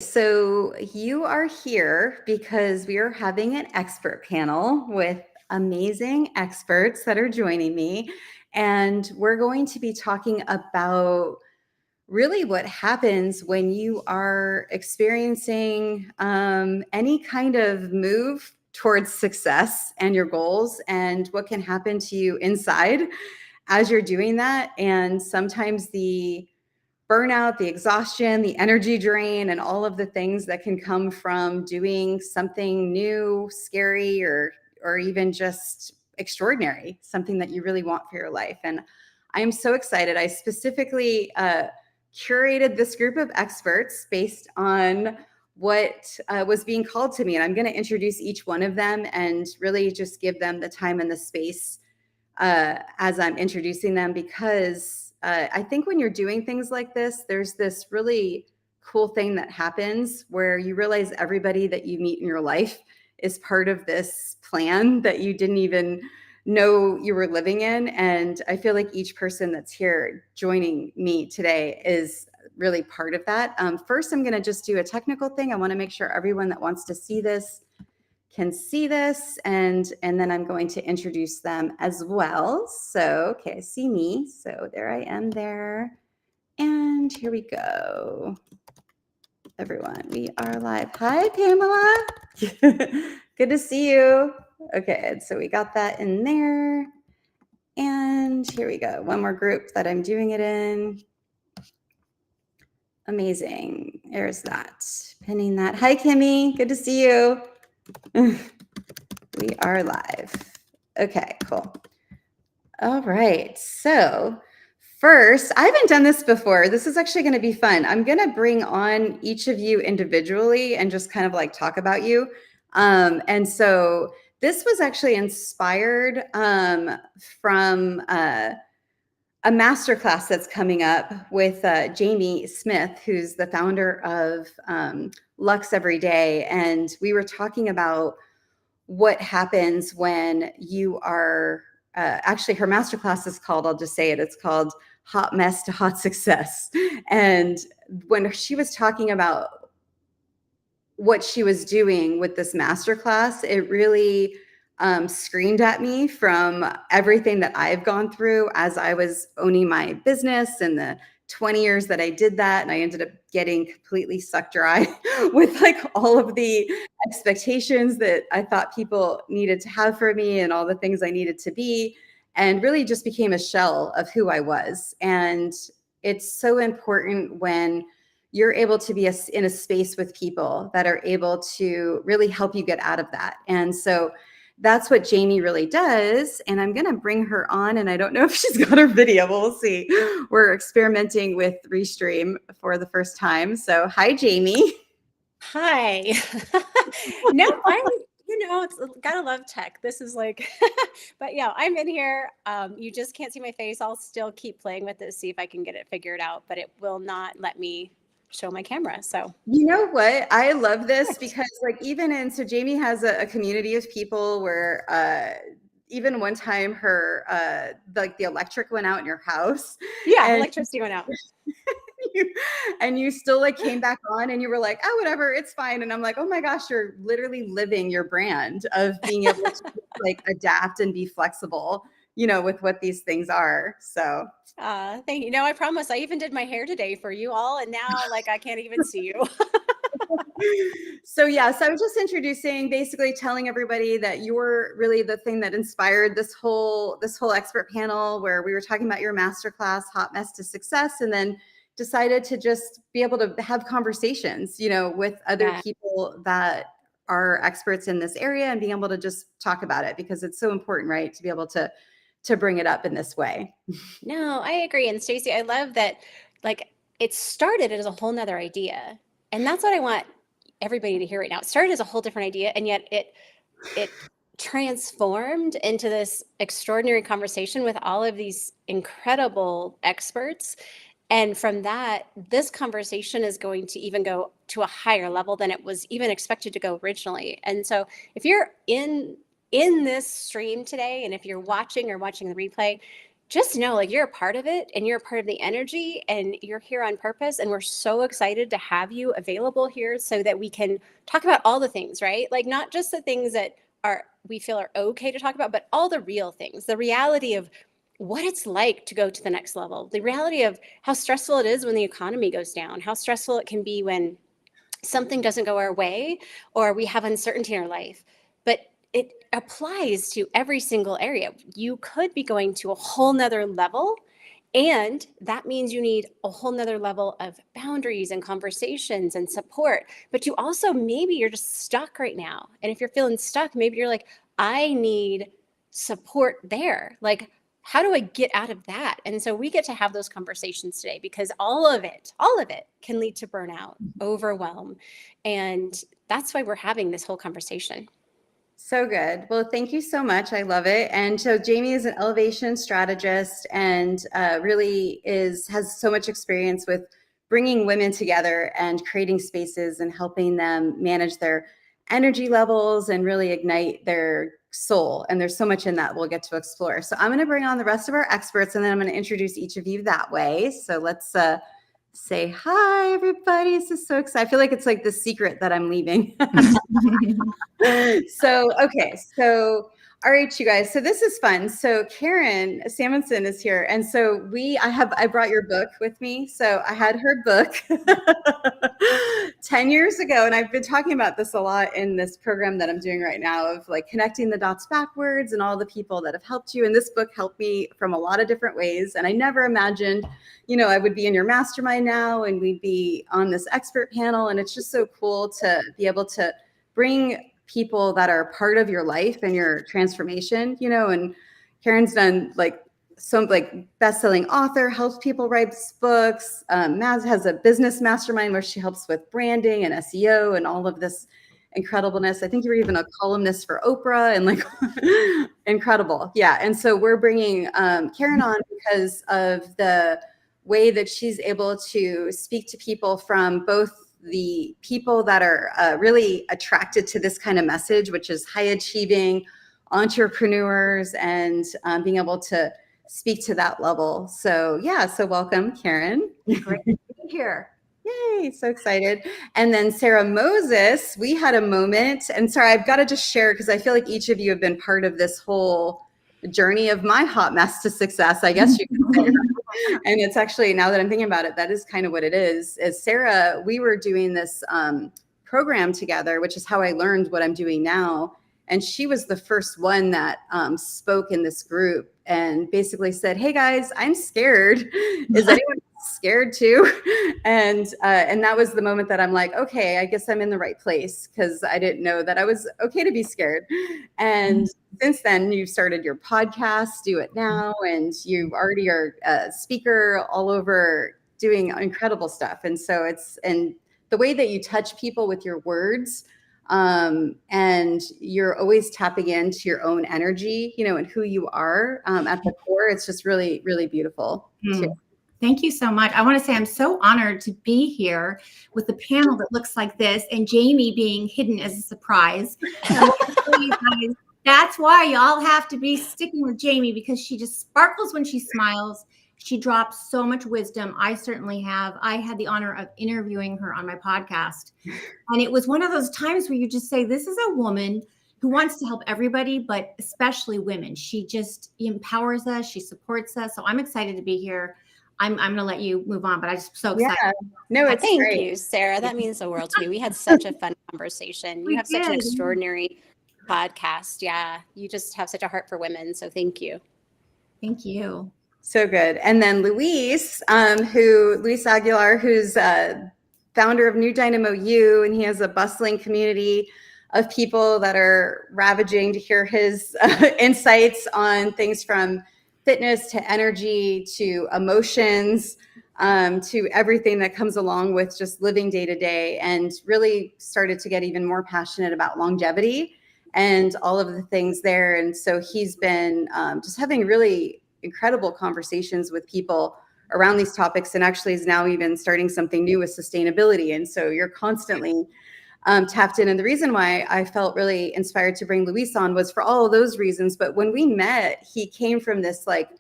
So you are here because we are having an expert panel with amazing experts that are joining me. And we're going to be talking about really what happens when you are experiencing any kind of move towards success and your goals, and what can happen to you inside as you're doing that. And sometimes the burnout, the exhaustion, the energy drain, and all of the things that can come from doing something new, scary, or even just extraordinary, something that you really want for your life. And I am so excited. I specifically curated this group of experts based on what was being called to me. And I'm going to introduce each one of them and really just give them the time and the space as I'm introducing them, because I think when you're doing things like this, there's this really cool thing that happens where you realize everybody that you meet in your life is part of this plan that you didn't even know you were living in. And I feel like each person that's here joining me today is really part of that. First, I'm going to just do a technical thing. I want to make sure everyone that wants to see this can see this, and then I'm going to introduce them as well. So, okay, I see me. So there I am there. And here we go. Everyone, we are live. Hi, Pamela. Good to see you. Okay, so we got that in there. And here we go. One more group that I'm doing it in. Amazing. There's that. Pinning that. Hi, Kimmy. Good to see you. We are live. Okay, cool. All right. So first, I haven't done this before. This is actually going to be fun. I'm going to bring on each of you individually and just kind of like talk about you. And so this was actually inspired from a masterclass that's coming up with Jamie Smith, who's the founder of Lux Every Day. And we were talking about what happens when you are actually, her masterclass is called, I'll just say it, it's called Hot Mess to Hot Success. And when she was talking about what she was doing with this masterclass, it really screamed at me from everything that I've gone through as I was owning my business, and the 20 years that I did that. And I ended up getting completely sucked dry with like all of the expectations that I thought people needed to have for me and all the things I needed to be, and really just became a shell of who I was. And it's so important when you're able to be in a space with people that are able to really help you get out of that. And so that's what Jamie really does. And I'm going to bring her on. And I don't know if she's got her video, but we'll see. We're experimenting with Restream for the first time. So hi, Jamie. Hi. No, it's gotta love tech. This is like, but yeah, I'm in here. You just can't see my face. I'll still keep playing with this, see if I can get it figured out, but it will not let me show my camera. So you know what? I love this because like so Jamie has a community of people where even one time her like the electric went out in your house. yeah, And electricity went out. you still like came back on and you were like, oh, whatever, it's fine. And I'm like, oh my gosh, you're literally living your brand of being able to like adapt and be flexible, with what these things are. So Thank you. No, I promise. I even did my hair today for you all, and now like I can't even see you. So I was just introducing, basically telling everybody that you're really the thing that inspired this whole expert panel, where we were talking about your masterclass, Hot Mess to Success, and then decided to just be able to have conversations, with other people that are experts in this area, and being able to just talk about it, because it's so important, right, to be able to bring it up in this way. No, I agree. And Stacey, I love that, like, it started as a whole nother idea. And that's what I want everybody to hear right now. It started as a whole different idea, and yet it transformed into this extraordinary conversation with all of these incredible experts. And from that, this conversation is going to even go to a higher level than it was even expected to go originally. And so if you're in this stream today, and if you're watching or watching the replay, just know like you're a part of it and you're a part of the energy and you're here on purpose. And we're so excited to have you available here so that we can talk about all the things, right? Like not just the things that are we feel are okay to talk about, but all the real things, the reality of what it's like to go to the next level, the reality of how stressful it is when the economy goes down, how stressful it can be when something doesn't go our way or we have uncertainty in our life. But it applies to every single area. You could be going to a whole nother level, and that means you need a whole nother level of boundaries and conversations and support. But you also, maybe you're just stuck right now. And if you're feeling stuck, maybe you're like, I need support there. Like, how do I get out of that? And so we get to have those conversations today because all of it can lead to burnout, overwhelm. And that's why we're having this whole conversation. So good. Well, thank you so much. I love it. And so Jamie is an elevation strategist and really has so much experience with bringing women together and creating spaces and helping them manage their energy levels and really ignite their soul. And there's so much in that we'll get to explore. So I'm going to bring on the rest of our experts and then I'm going to introduce each of you that way. So let's say hi, everybody. This is so exciting. I feel like it's like the secret that I'm leaving. So, all right, you guys. So this is fun. So Karen Samuelson is here. And so I brought your book with me. So I had her book 10 years ago. And I've been talking about this a lot in this program that I'm doing right now of like connecting the dots backwards and all the people that have helped you. And this book helped me from a lot of different ways. And I never imagined, I would be in your mastermind now and we'd be on this expert panel. And it's just so cool to be able to bring people that are part of your life and your transformation, and Karen's done best-selling author, helps people write books. Maz has a business mastermind where she helps with branding and SEO and all of this incredibleness. I think you were even a columnist for Oprah and incredible. Yeah. And so we're bringing Karen on because of the way that she's able to speak to people from both the people that are really attracted to this kind of message, which is high achieving entrepreneurs and being able to speak to that level. So welcome, Karen. Great to be here. Yay, so excited. And then Sarah Moses, we had a moment, and sorry, I've got to just share because I feel like each of you have been part of this whole journey of my hot mess to success, I guess you could say. And it's actually, now that I'm thinking about it, that is kind of what it is Sarah, we were doing this program together, which is how I learned what I'm doing now. And she was the first one that spoke in this group and basically said, hey guys, I'm scared. Is anyone scared too? And that was the moment that I'm like, okay, I guess I'm in the right place because I didn't know that I was okay to be scared. And since then, you've started your podcast, Do It Now, and you already are a speaker all over doing incredible stuff. And so and the way that you touch people with your words, and you're always tapping into your own energy, and who you are at the core. It's just really, really beautiful too. Thank you so much. I want to say I'm so honored to be here with a panel that looks like this and Jamie being hidden as a surprise. So you guys, that's why y'all have to be sticking with Jamie because she just sparkles when she smiles. She drops so much wisdom. I certainly have. I had the honor of interviewing her on my podcast. And it was one of those times where you just say, this is a woman who wants to help everybody, but especially women. She just empowers us. She supports us. So I'm excited to be here. I'm going to let you move on, but I'm just so excited. Yeah. No, it's Thank great. you, Sarah. That means the world to me. We had such a fun conversation. You have such an extraordinary podcast. Yeah. You just have such a heart for women. So thank you. Thank you. So good. And then Luis Aguilar, who's founder of New Dynamo U, and he has a bustling community of people that are ravaging to hear his insights on things from fitness to energy to emotions, to everything that comes along with just living day to day, and really started to get even more passionate about longevity and all of the things there. And so he's been just having really incredible conversations with people around these topics, and actually is now even starting something new with sustainability. And so you're constantly tapped in. And the reason why I felt really inspired to bring Luis on was for all of those reasons. But when we met, he came from this like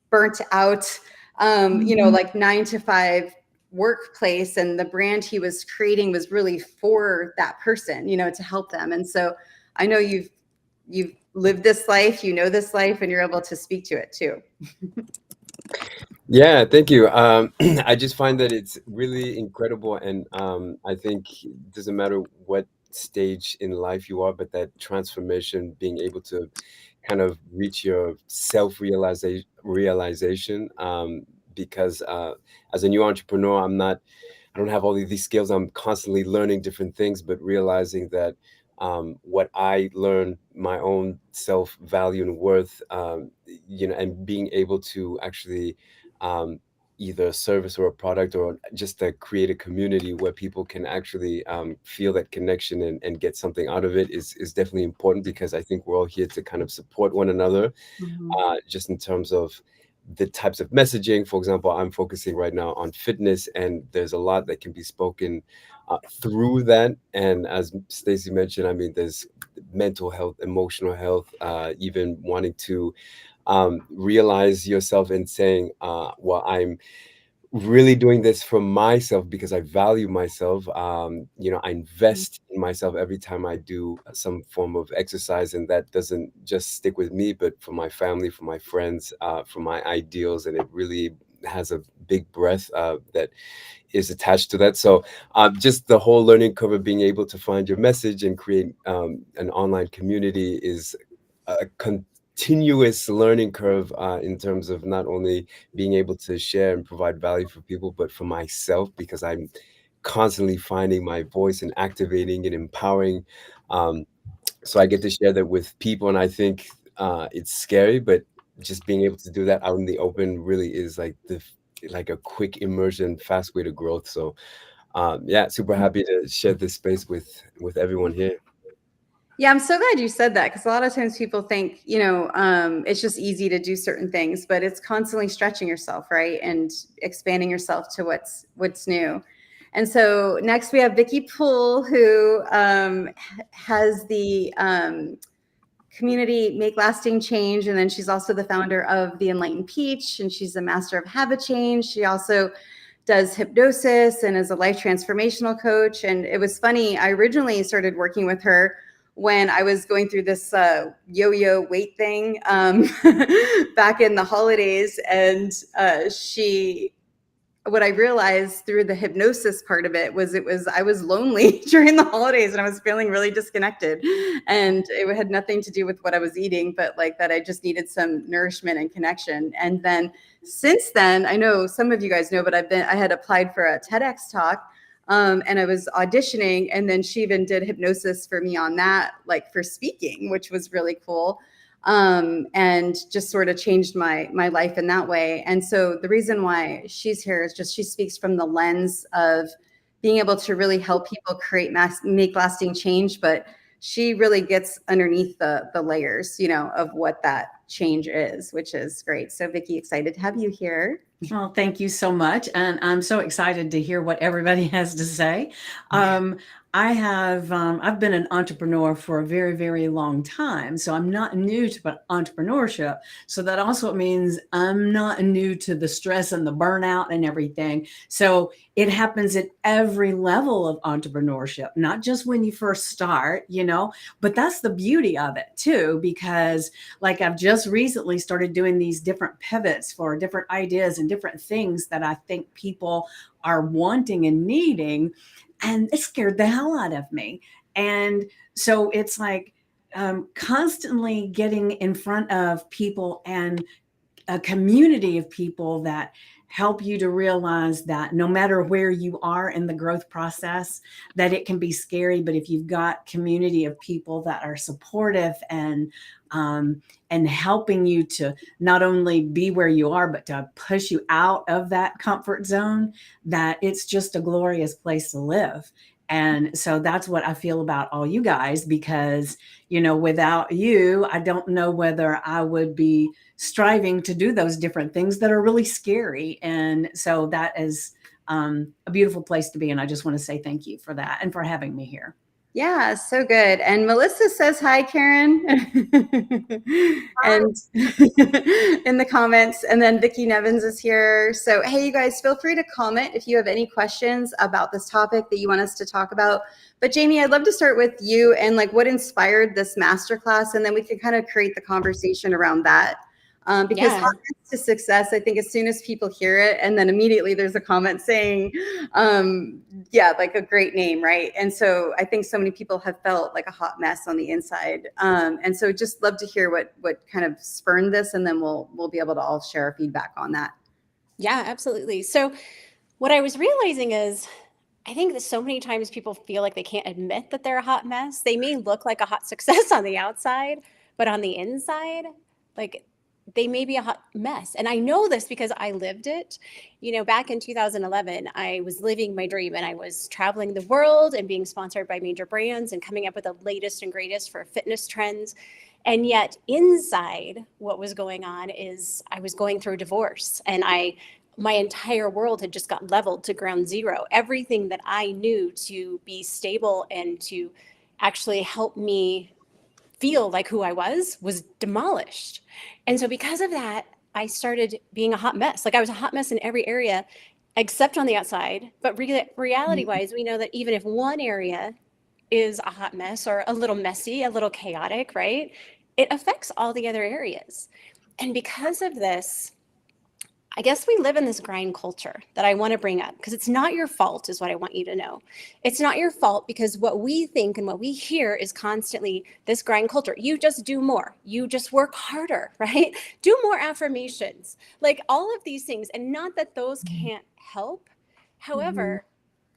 burnt out, like 9 to 5 workplace, and the brand he was creating was really for that person, to help them. And so I know you've lived this life, this life, and you're able to speak to it too. Yeah, thank you. I just find that it's really incredible, and I think it doesn't matter what stage in life you are, but that transformation, being able to kind of reach your realization, because as a new entrepreneur, I don't have all of these skills. I'm constantly learning different things, but realizing that what I learn, my own self value and worth, and being able to actually um, either a service or a product, or just to create a community where people can actually feel that connection and get something out of it is definitely important, because I think we're all here to kind of support one another, just in terms of the types of messaging. For example, I'm focusing right now on fitness, and there's a lot that can be spoken through that. And as Stacey mentioned, I mean, there's mental health, emotional health, even wanting to realize yourself and saying, well, I'm really doing this for myself because I value myself. I invest in myself every time I do some form of exercise, and that doesn't just stick with me, but for my family, for my friends, for my ideals, and it really has a big breadth that is attached to that. So just the whole learning curve of being able to find your message and create an online community is a continuous learning curve, in terms of not only being able to share and provide value for people, but for myself, because I'm constantly finding my voice and activating and empowering. Um, so I get to share that with people, and I think it's scary, but just being able to do that out in the open really is like a quick immersion, fast way to growth. So yeah, super happy to share this space with everyone here. Yeah, I'm so glad you said that, because a lot of times people think, it's just easy to do certain things, but it's constantly stretching yourself, right? And expanding yourself to what's new. And so next we have Vicki Poole, who has the community Make Lasting Change. And then she's also the founder of the Enlightened Peach, and she's a master of habit change. She also does hypnosis and is a life transformational coach. And it was funny, I originally started working with her when I was going through this yo-yo weight thing back in the holidays. And what I realized through the hypnosis part of it was I was lonely during the holidays, and I was feeling really disconnected, and it had nothing to do with what I was eating, but like that I just needed some nourishment and connection. And then since then, I know some of you guys know, but I had applied for a TEDx talk, and I was auditioning, and then she even did hypnosis for me on that, like for speaking, which was really cool. And just sort of changed my life in that way. And so the reason why she's here is just she speaks from the lens of being able to really help people make lasting change, but she really gets underneath the layers, of what that change is, which is great. So Vicki, excited to have you here. Well, thank you so much. And I'm so excited to hear what everybody has to say. I've been an entrepreneur for a very, very long time. So I'm not new to entrepreneurship. So that also means I'm not new to the stress and the burnout and everything. So it happens at every level of entrepreneurship, not just when you first start, but that's the beauty of it too, because like I've just recently started doing these different pivots for different ideas and different things that I think people are wanting and needing. And it scared the hell out of me. And so it's like constantly getting in front of people and a community of people that help you to realize that no matter where you are in the growth process, that it can be scary. But if you've got community of people that are supportive and helping you to not only be where you are, but to push you out of that comfort zone, that it's just a glorious place to live. And so that's what I feel about all you guys, because, without you, I don't know whether I would be striving to do those different things that are really scary. And so that is a beautiful place to be. And I just want to say thank you for that and for having me here. Yeah, so good. And Melissa says hi, Karen. And in the comments. And then Vicki Nevins is here. So, hey, you guys, feel free to comment if you have any questions about this topic that you want us to talk about. But Jamie, I'd love to start with you and like what inspired this masterclass, and then we can kind of create the conversation around that. Because Yeah. hot mess to success, I think as soon as people hear it, and then immediately there's a comment saying, yeah, like a great name, right? And so I think so many people have felt like a hot mess on the inside. And so just love to hear what kind of spurned this, and then we'll be able to all share our feedback on that. Yeah, absolutely. So what I was realizing is I think that so many times people feel like they can't admit that they're a hot mess. They may look like a hot success on the outside, but on the inside, like they may be a hot mess. And I know this because I lived it. You know, back in 2011, I was living my dream and I was traveling the world and being sponsored by major brands and coming up with the latest and greatest for fitness trends. And yet inside what was going on is I was going through a divorce, and my entire world had just got leveled to ground zero. Everything that I knew to be stable and to actually help me feel like who I was demolished. And so because of that, I started being a hot mess. Like I was a hot mess in every area except on the outside. But reality wise, we know that even if one area is a hot mess or a little messy, a little chaotic, right? It affects all the other areas. And because of this, I guess we live in this grind culture that I want to bring up because it's not your fault, is what I want you to know. It's not your fault because what we think and what we hear is constantly this grind culture. You just do more. You just work harder, right? Do more affirmations, like all of these things. And not that those can't help. However,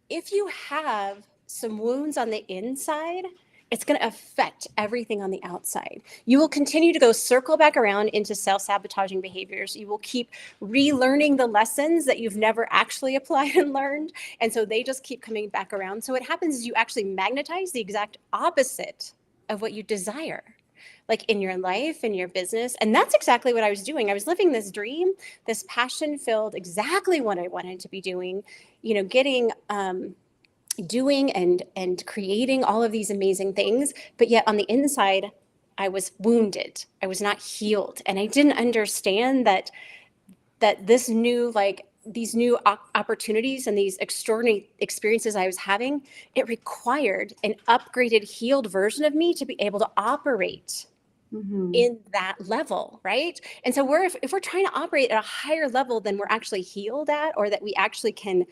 if you have some wounds on the inside, it's going to affect everything on the outside. You will continue to go circle back around into self-sabotaging behaviors. You will keep relearning the lessons that you've never actually applied and learned. And so they just keep coming back around. So what happens is you actually magnetize the exact opposite of what you desire, like in your life, in your business. And that's exactly what I was doing. I was living this dream, this passion-filled, exactly what I wanted to be doing, you know, doing and creating all of these amazing things, but yet on the inside I was wounded. I was not healed, and I didn't understand that this new, like these new opportunities and these extraordinary experiences I was having, it required an upgraded, healed version of me to be able to operate in that level, right? And so if we're trying to operate at a higher level than we're actually healed at, or that we actually can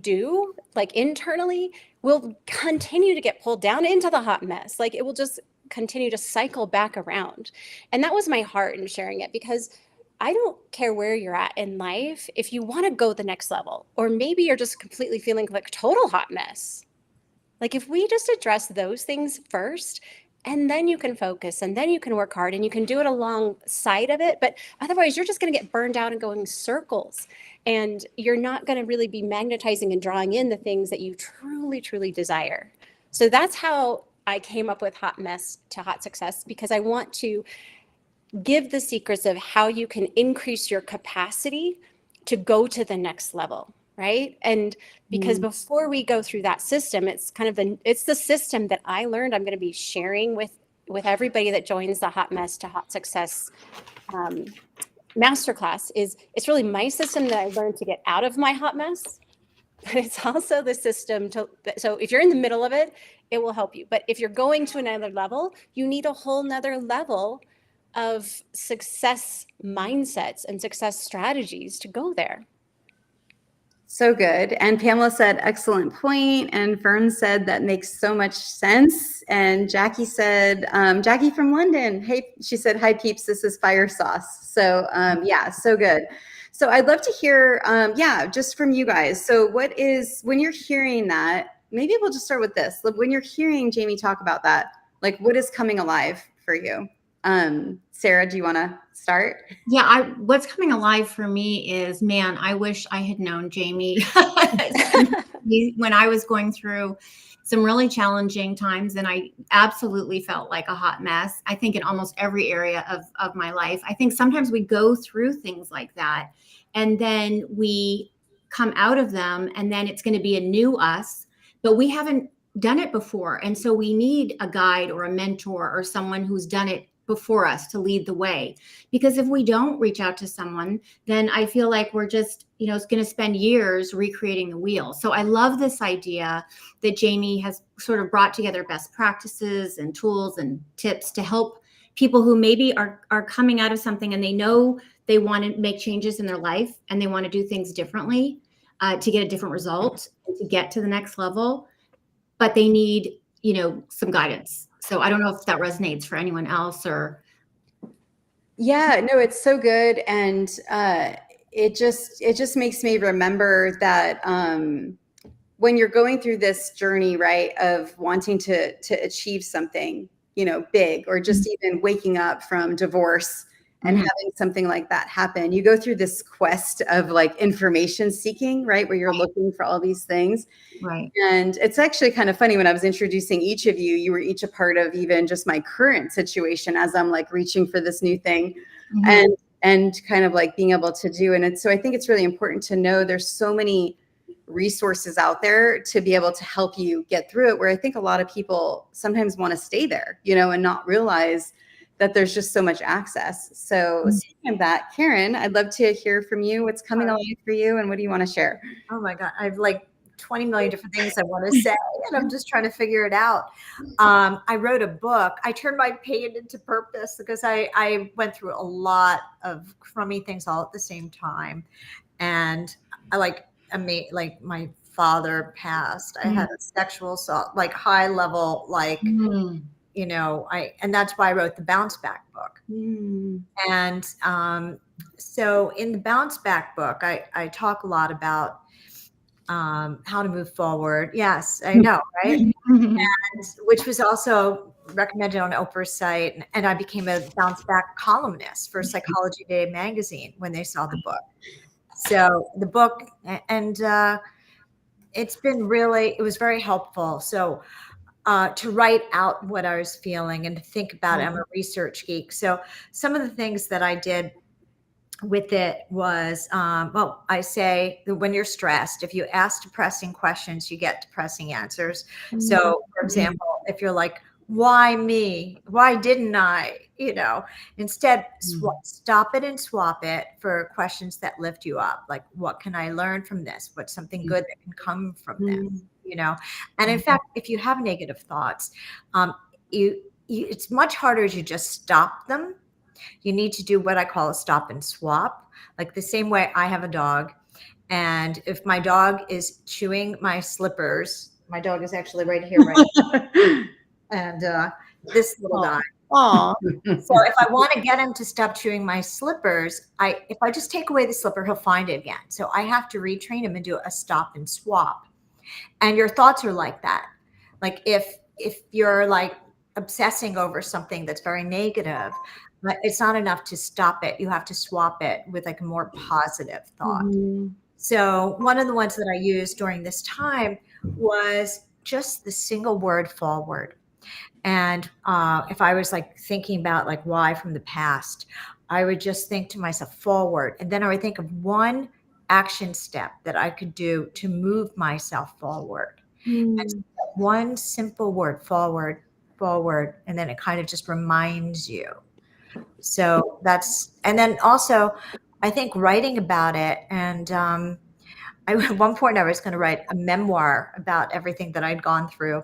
do, like internally, we'll continue to get pulled down into the hot mess. Like it will just continue to cycle back around. And that was my heart in sharing it, because I don't care where you're at in life. If you want to go the next level, or maybe you're just completely feeling like a total hot mess, like if we just address those things first, and then you can focus, and then you can work hard, and you can do it alongside of it. But otherwise, you're just going to get burned out and going in circles. And you're not going to really be magnetizing and drawing in the things that you truly, truly desire. So that's how I came up with Hot Mess to Hot Success, because I want to give the secrets of how you can increase your capacity to go to the next level. Right. And because before we go through that system, it's kind of it's the system that I learned I'm going to be sharing with everybody that joins the Hot Mess to Hot Success masterclass. It's really my system that I learned to get out of my hot mess, but it's also the system so if you're in the middle of it, it will help you. But if you're going to another level, you need a whole nother level of success mindsets and success strategies to go there. So good. And Pamela said, excellent point. And Fern said, that makes so much sense. And Jackie said, Jackie from London, hey, she said, hi peeps, this is fire sauce. So yeah, so good. So I'd love to hear, yeah, just from you guys. So when you're hearing that, maybe we'll just start with this. When you're hearing Jamie talk about that, like what is coming alive for you? Sarah, do you want to start? Yeah, what's coming alive for me is, man, I wish I had known Jamie when I was going through some really challenging times, and I absolutely felt like a hot mess. I think in almost every area of my life. I think sometimes we go through things like that, and then we come out of them, and then it's going to be a new us, but we haven't done it before. And so we need a guide or a mentor or someone who's done it before us to lead the way. Because if we don't reach out to someone, then I feel like we're just, it's going to spend years recreating the wheel. So I love this idea that Jamie has sort of brought together best practices and tools and tips to help people who maybe are coming out of something and they know they want to make changes in their life and they want to do things differently to get a different result, to get to the next level, but they need, some guidance. So I don't know if that resonates for anyone else or. Yeah, no, it's so good. And it just makes me remember that when you're going through this journey, right, of wanting to achieve something, big, or just even waking up from divorce and having something like that happen, you go through this quest of like information seeking, right, where you're looking for all these things. Right. And it's actually kind of funny, when I was introducing each of you, you were each a part of even just my current situation as I'm like reaching for this new thing and kind of like being able to do. And so I think it's really important to know there's so many resources out there to be able to help you get through it, where I think a lot of people sometimes want to stay there, and not realize that there's just so much access. So speaking of that, Karen, I'd love to hear from you. What's coming along for you and what do you want to share? Oh my God. I've like 20 million different things I want to say, and I'm just trying to figure it out. I wrote a book. I turned my pain into purpose because I went through a lot of crummy things all at the same time. And I my father passed. I had a sexual assault, like high level, and that's why I wrote the Bounce Back book. And so in the Bounce Back book, I talk a lot about how to move forward. Yes, I know, right? And which was also recommended on Oprah's site. And I became a Bounce Back columnist for Psychology Today magazine when they saw the book. So the book, and it was very helpful. So to write out what I was feeling and to think about it. I'm a research geek. So some of the things that I did with it was, I say that when you're stressed, if you ask depressing questions, you get depressing answers. So for example, if you're like, why me? Why didn't I? Instead, stop it and swap it for questions that lift you up. Like, what can I learn from this? What's something good that can come from this? And in fact, if you have negative thoughts, it's much harder to just stop them. You need to do what I call a stop and swap. Like the same way I have a dog. And if my dog is chewing my slippers, my dog is actually right here, right now. And this little guy. Aw. So if I want to get him to stop chewing my slippers, if I just take away the slipper, he'll find it again. So I have to retrain him and do a stop and swap. And your thoughts are like that. Like if you're like obsessing over something that's very negative, but it's not enough to stop it. You have to swap it with like a more positive thought. So one of the ones that I used during this time was just the single word forward. And if I was like thinking about like why from the past, I would just think to myself forward. And then I would think of one action step that I could do to move myself forward. And so one simple word, forward. And then it kind of just reminds you. So and then also I think writing about it. And at one point I was going to write a memoir about everything that I'd gone through.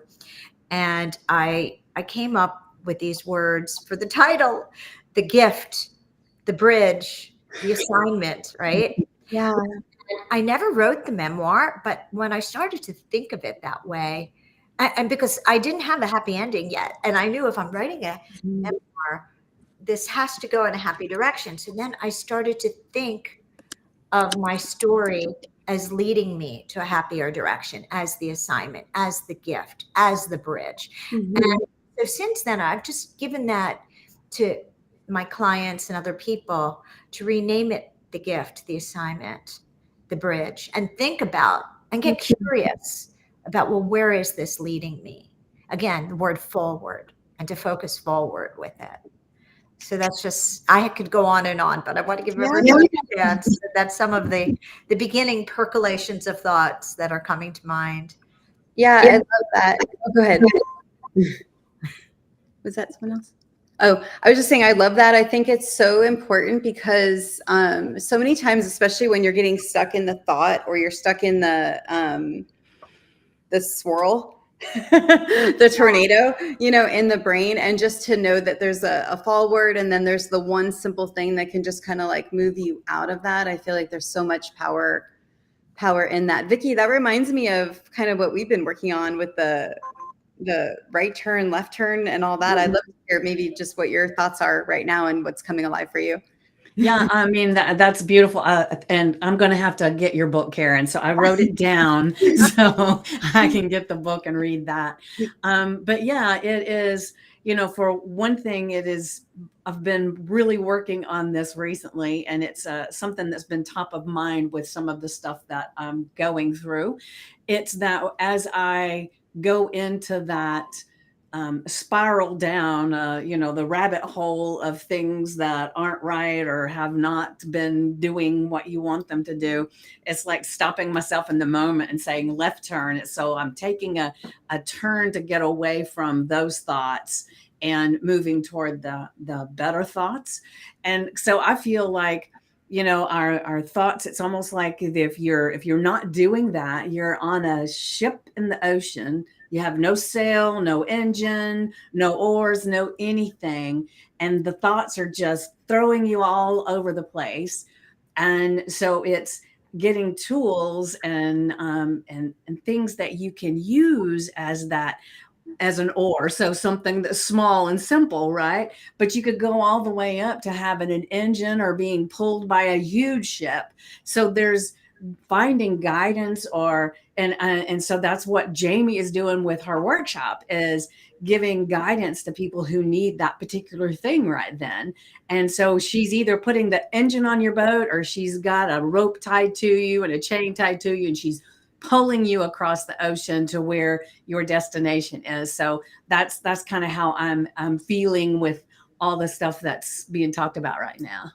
And I came up with these words for the title: the gift, the bridge, the assignment, right? Yeah. I never wrote the memoir, but when I started to think of it that way, and because I didn't have a happy ending yet, and I knew if I'm writing a memoir, this has to go in a happy direction. So then I started to think of my story as leading me to a happier direction, as the assignment, as the gift, as the bridge. And so since then, I've just given that to my clients and other people to rename it the gift, the assignment, the bridge, and think about and get curious about, well, where is this leading me? Again, the word forward, and to focus forward with it. So that's just, I could go on and on, but I want to give everybody a chance. That's some of the beginning percolations of thoughts that are coming to mind. Yeah, I love that. Oh, go ahead. Was that someone else? Oh, I was just saying, I love that. I think it's so important because so many times, especially when you're getting stuck in the thought or you're stuck in the swirl, the tornado, in the brain, and just to know that there's a forward and then there's the one simple thing that can just kind of like move you out of that. I feel like there's so much power in that. Vicky, that reminds me of kind of what we've been working on with the right turn, left turn, and all that. I'd love to hear maybe just what your thoughts are right now and what's coming alive for you. Yeah, I mean that's beautiful, and I'm going to have to get your book, Karen. So I wrote it down so I can get the book and read that. But yeah, it is. For one thing, it is. I've been really working on this recently, and it's something that's been top of mind with some of the stuff that I'm going through. It's that as I go into that spiral down, the rabbit hole of things that aren't right or have not been doing what you want them to do. It's like stopping myself in the moment and saying left turn. So I'm taking a turn to get away from those thoughts and moving toward the better thoughts. And so I feel like, our thoughts, it's almost like if you're not doing that, you're on a ship in the ocean. You have no sail, no engine, no oars, no anything. And the thoughts are just throwing you all over the place. And so it's getting tools and things that you can use as an oar. So something that's small and simple, right? But you could go all the way up to having an engine or being pulled by a huge ship. So there's finding guidance and so that's what Jamie is doing with her workshop, is giving guidance to people who need that particular thing right then. And so she's either putting the engine on your boat or she's got a rope tied to you and a chain tied to you, and she's pulling you across the ocean to where your destination is. So that's kind of how I'm feeling with all the stuff that's being talked about right now.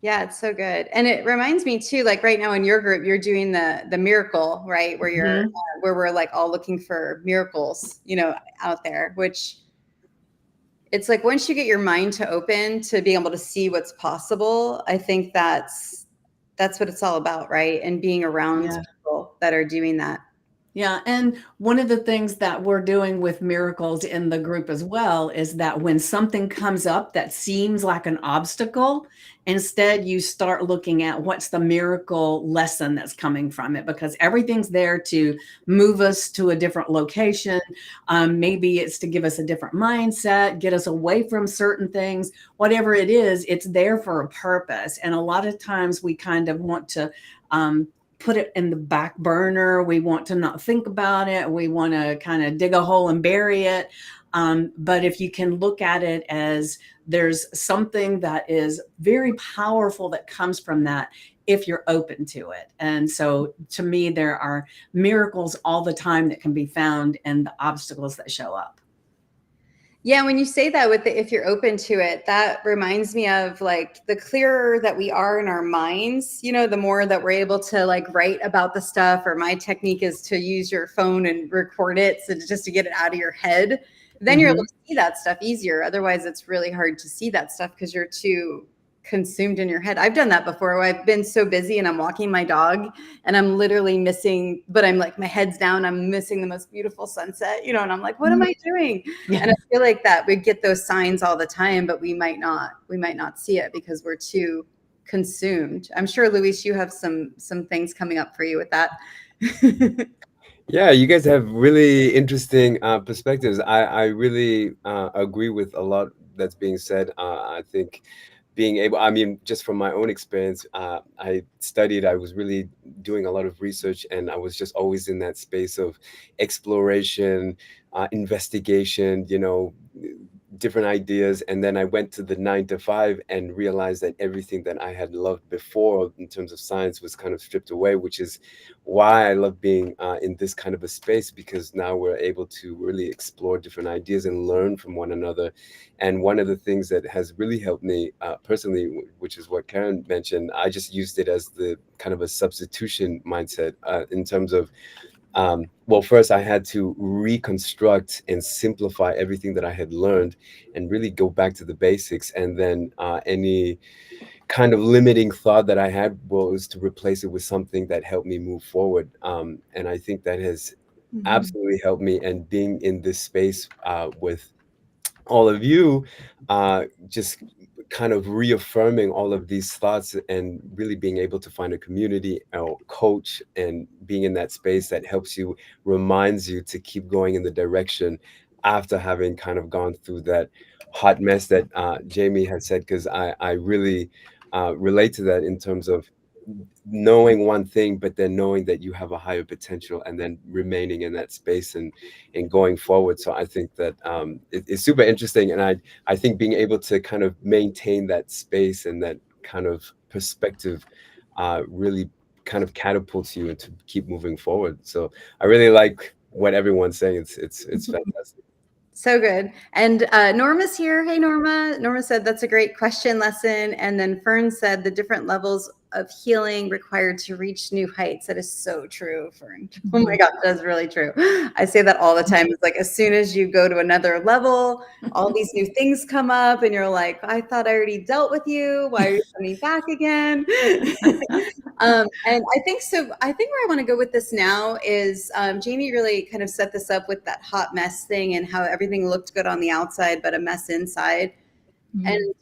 Yeah, it's so good. And it reminds me too, like right now in your group, you're doing the miracle, right? Where you're where we're like all looking for miracles, out there, which it's like once you get your mind to open to being able to see what's possible, I think that's what it's all about, right? And being around people that are doing that. Yeah. And one of the things that we're doing with miracles in the group as well is that when something comes up that seems like an obstacle, instead you start looking at what's the miracle lesson that's coming from it, because everything's there to move us to a different location. Maybe it's to give us a different mindset, get us away from certain things, whatever it is, it's there for a purpose. And a lot of times we kind of want to, put it in the back burner. We want to not think about it. We want to kind of dig a hole and bury it. But if you can look at it as there's something that is very powerful that comes from that, if you're open to it. And so to me, there are miracles all the time that can be found in the obstacles that show up. Yeah, when you say that with if you're open to it, that reminds me of like the clearer that we are in our minds, the more that we're able to like write about the stuff. Or my technique is to use your phone and record it, so just to get it out of your head. Then you're able to see that stuff easier. Otherwise, it's really hard to see that stuff because you're too consumed in your head. I've done that before, where I've been so busy and I'm walking my dog and I'm literally missing, but I'm like, my head's down, I'm missing the most beautiful sunset, and I'm like, what am I doing? Yeah. And I feel like that we get those signs all the time, but we might not see it because we're too consumed. I'm sure, Luis, you have some things coming up for you with that. Yeah, you guys have really interesting perspectives. I really agree with a lot that's being said. I think being able, I mean, just from my own experience, I was really doing a lot of research, and I was just always in that space of exploration, investigation, different ideas. And then I went to the 9 to 5 and realized that everything that I had loved before in terms of science was kind of stripped away, which is why I love being in this kind of a space, because now we're able to really explore different ideas and learn from one another. And one of the things that has really helped me personally, which is what Karen mentioned, I just used it as the kind of a substitution mindset in terms of well, first I had to reconstruct and simplify everything that I had learned and really go back to the basics. And then any kind of limiting thought that I had was to replace it with something that helped me move forward. And I think that has absolutely helped me. And being in this space with all of you, just kind of reaffirming all of these thoughts and really being able to find a community or coach and being in that space that helps you, reminds you to keep going in the direction after having kind of gone through that hot mess that Jamie had said, because I really relate to that in terms of knowing one thing, but then knowing that you have a higher potential and then remaining in that space and going forward. So I think that it's super interesting. And I think being able to kind of maintain that space and that kind of perspective really kind of catapults you into keep moving forward. So I really like what everyone's saying. It's fantastic. So good. And Norma's here. Hey, Norma. Norma said that's a great question lesson. And then Fern said the different levels of healing required to reach new heights. That is so true, Fern. Oh my gosh, that's really true. I say that all the time. It's like as soon as you go to another level, all these new things come up and you're like, I thought I already dealt with you. Why are you coming back again? And I think so. I think where I want to go with this now is Jamie really kind of set this up with that hot mess thing and how everything looked good on the outside, but a mess inside. And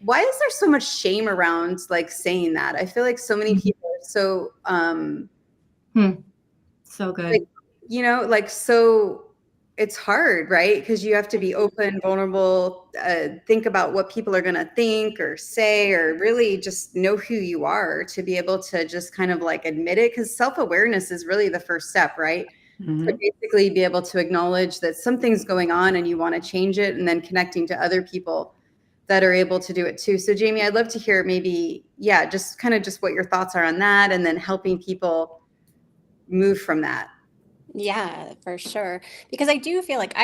why is there so much shame around like saying that? I feel like so many people are so, so good. like, you know, like, so it's hard, right? Because you have to be open, vulnerable, think about what people are going to think or say, or really just know who you are to be able to just kind of like admit it. Because self-awareness is really the first step, right? To basically be able to acknowledge that something's going on and you want to change it, and then connecting to other people that are able to do it too. So Jamie, I'd love to hear maybe, yeah, just kind of just what your thoughts are on that, and then helping people move from that. Yeah, for sure. Because I do feel like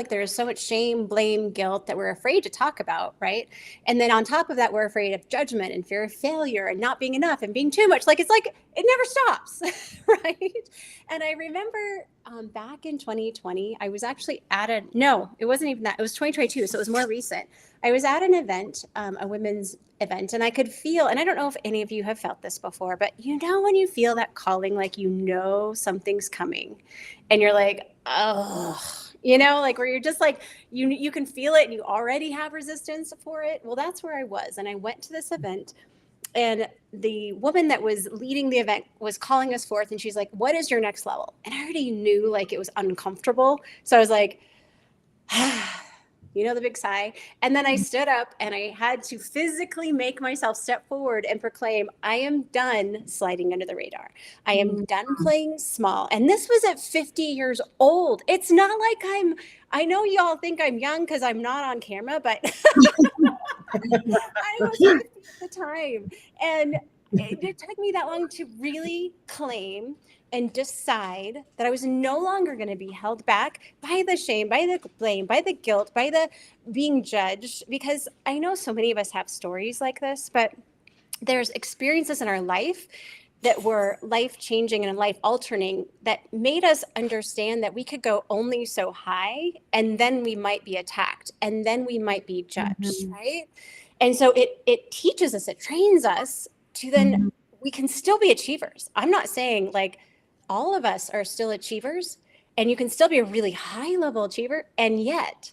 there is so much shame, blame, guilt that we're afraid to talk about, right? And then on top of that, we're afraid of judgment and fear of failure and not being enough and being too much. Like it's like it never stops, right? And I remember back in 2020, I was actually it wasn't even that. It was 2022, so it was more recent. I was at an event, a women's event, and I could feel, and I don't know if any of you have felt this before, but you know when you feel that calling, like you know something's coming, and you're like, oh, you know, like where you're just like, you can feel it and you already have resistance for it. Well, that's where I was. And I went to this event, and the woman that was leading the event was calling us forth, and she's like, what is your next level? And I already knew like it was uncomfortable. So I was like, you know, the big sigh. And then I stood up and I had to physically make myself step forward and proclaim, I am done sliding under the radar. I am done playing small. And this was at 50 years old. It's not like I know y'all think I'm young because I'm not on camera, but I was 50 at the time. And it took me that long to really claim and decide that I was no longer going to be held back by the shame, by the blame, by the guilt, by the being judged. Because I know so many of us have stories like this, but there's experiences in our life that were life-changing and life-altering that made us understand that we could go only so high, and then we might be attacked, and then we might be judged, right? And so it teaches us, it trains us to then we can still be achievers. I'm not saying like all of us are still achievers, and you can still be a really high level achiever, and yet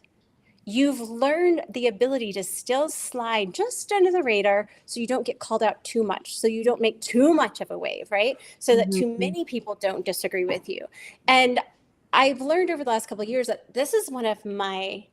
you've learned the ability to still slide just under the radar so you don't get called out too much, so you don't make too much of a wave, right? So that too many people don't disagree with you. And I've learned over the last couple of years that this is one of my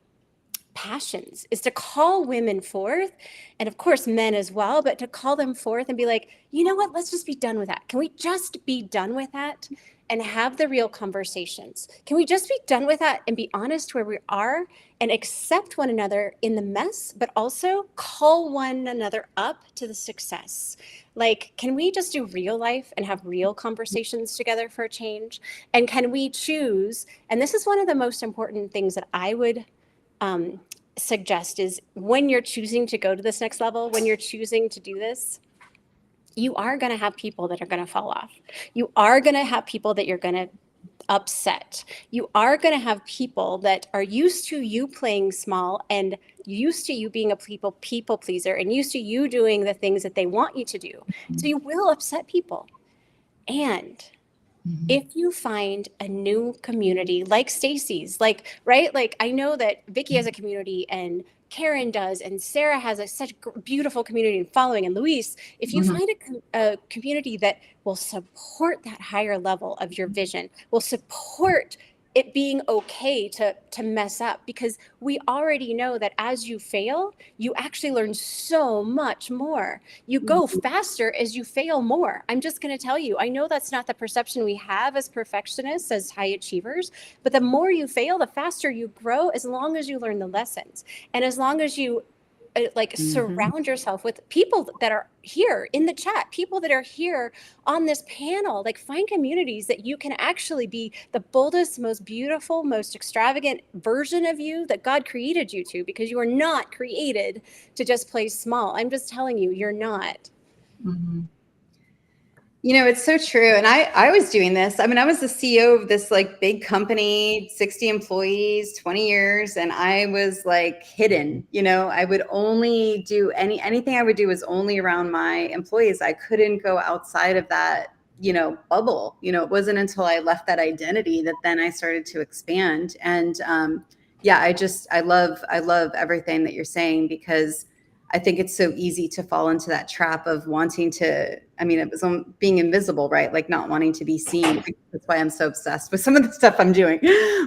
passions, is to call women forth, and of course men as well, but to call them forth and be like, you know what, let's just be done with that. Can we just be done with that and have the real conversations? Can we just be done with that and be honest where we are and accept one another in the mess, but also call one another up to the success? Like, can we just do real life and have real conversations together for a change? And can we choose, and this is one of the most important things that I would suggest, is when you're choosing to go to this next level, when you're choosing to do this, you are going to have people that are going to fall off. You are going to have people that you're going to upset. You are going to have people that are used to you playing small and used to you being a people pleaser and used to you doing the things that they want you to do. So you will upset people. And if you find a new community like Stacy's, like, right? Like, I know that Vicky has a community and Karen does, and Sarah has such beautiful community and following, and Luis, if you find a community that will support that higher level of your vision, will support it being okay to mess up, because we already know that as you fail, you actually learn so much more. You go faster as you fail more. I'm just going to tell you, I know that's not the perception we have as perfectionists, as high achievers, but the more you fail, the faster you grow, as long as you learn the lessons. And as long as you surround yourself with people that are here in the chat, people that are here on this panel, like find communities that you can actually be the boldest, most beautiful, most extravagant version of you that God created you to, because you are not created to just play small. I'm just telling you, you're not. You know, it's so true. And I was doing this. I mean, I was the CEO of this like big company, 60 employees, 20 years. And I was like hidden, you know, I would only do anything I would do was only around my employees. I couldn't go outside of that, you know, bubble. You know, it wasn't until I left that identity that then I started to expand. And yeah, I love everything that you're saying, because I think it's so easy to fall into that trap of wanting to, I mean, it was being invisible, right? Like not wanting to be seen. That's why I'm so obsessed with some of the stuff I'm doing.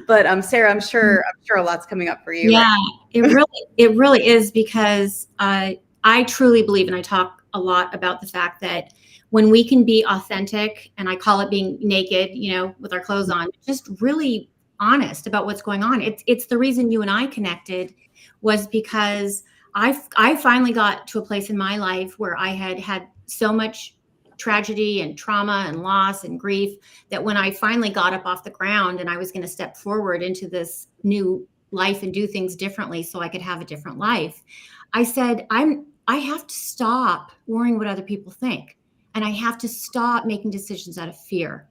But Sarah, I'm sure a lot's coming up for you. Yeah, right? it really is, because I truly believe, and I talk a lot about the fact that when we can be authentic, and I call it being naked, you know, with our clothes on, just really honest about what's going on. It's the reason you and I connected, was because I finally got to a place in my life where I had so much tragedy and trauma and loss and grief that when I finally got up off the ground and I was going to step forward into this new life and do things differently so I could have a different life, I said, I have to stop worrying what other people think. And I have to stop making decisions out of fear.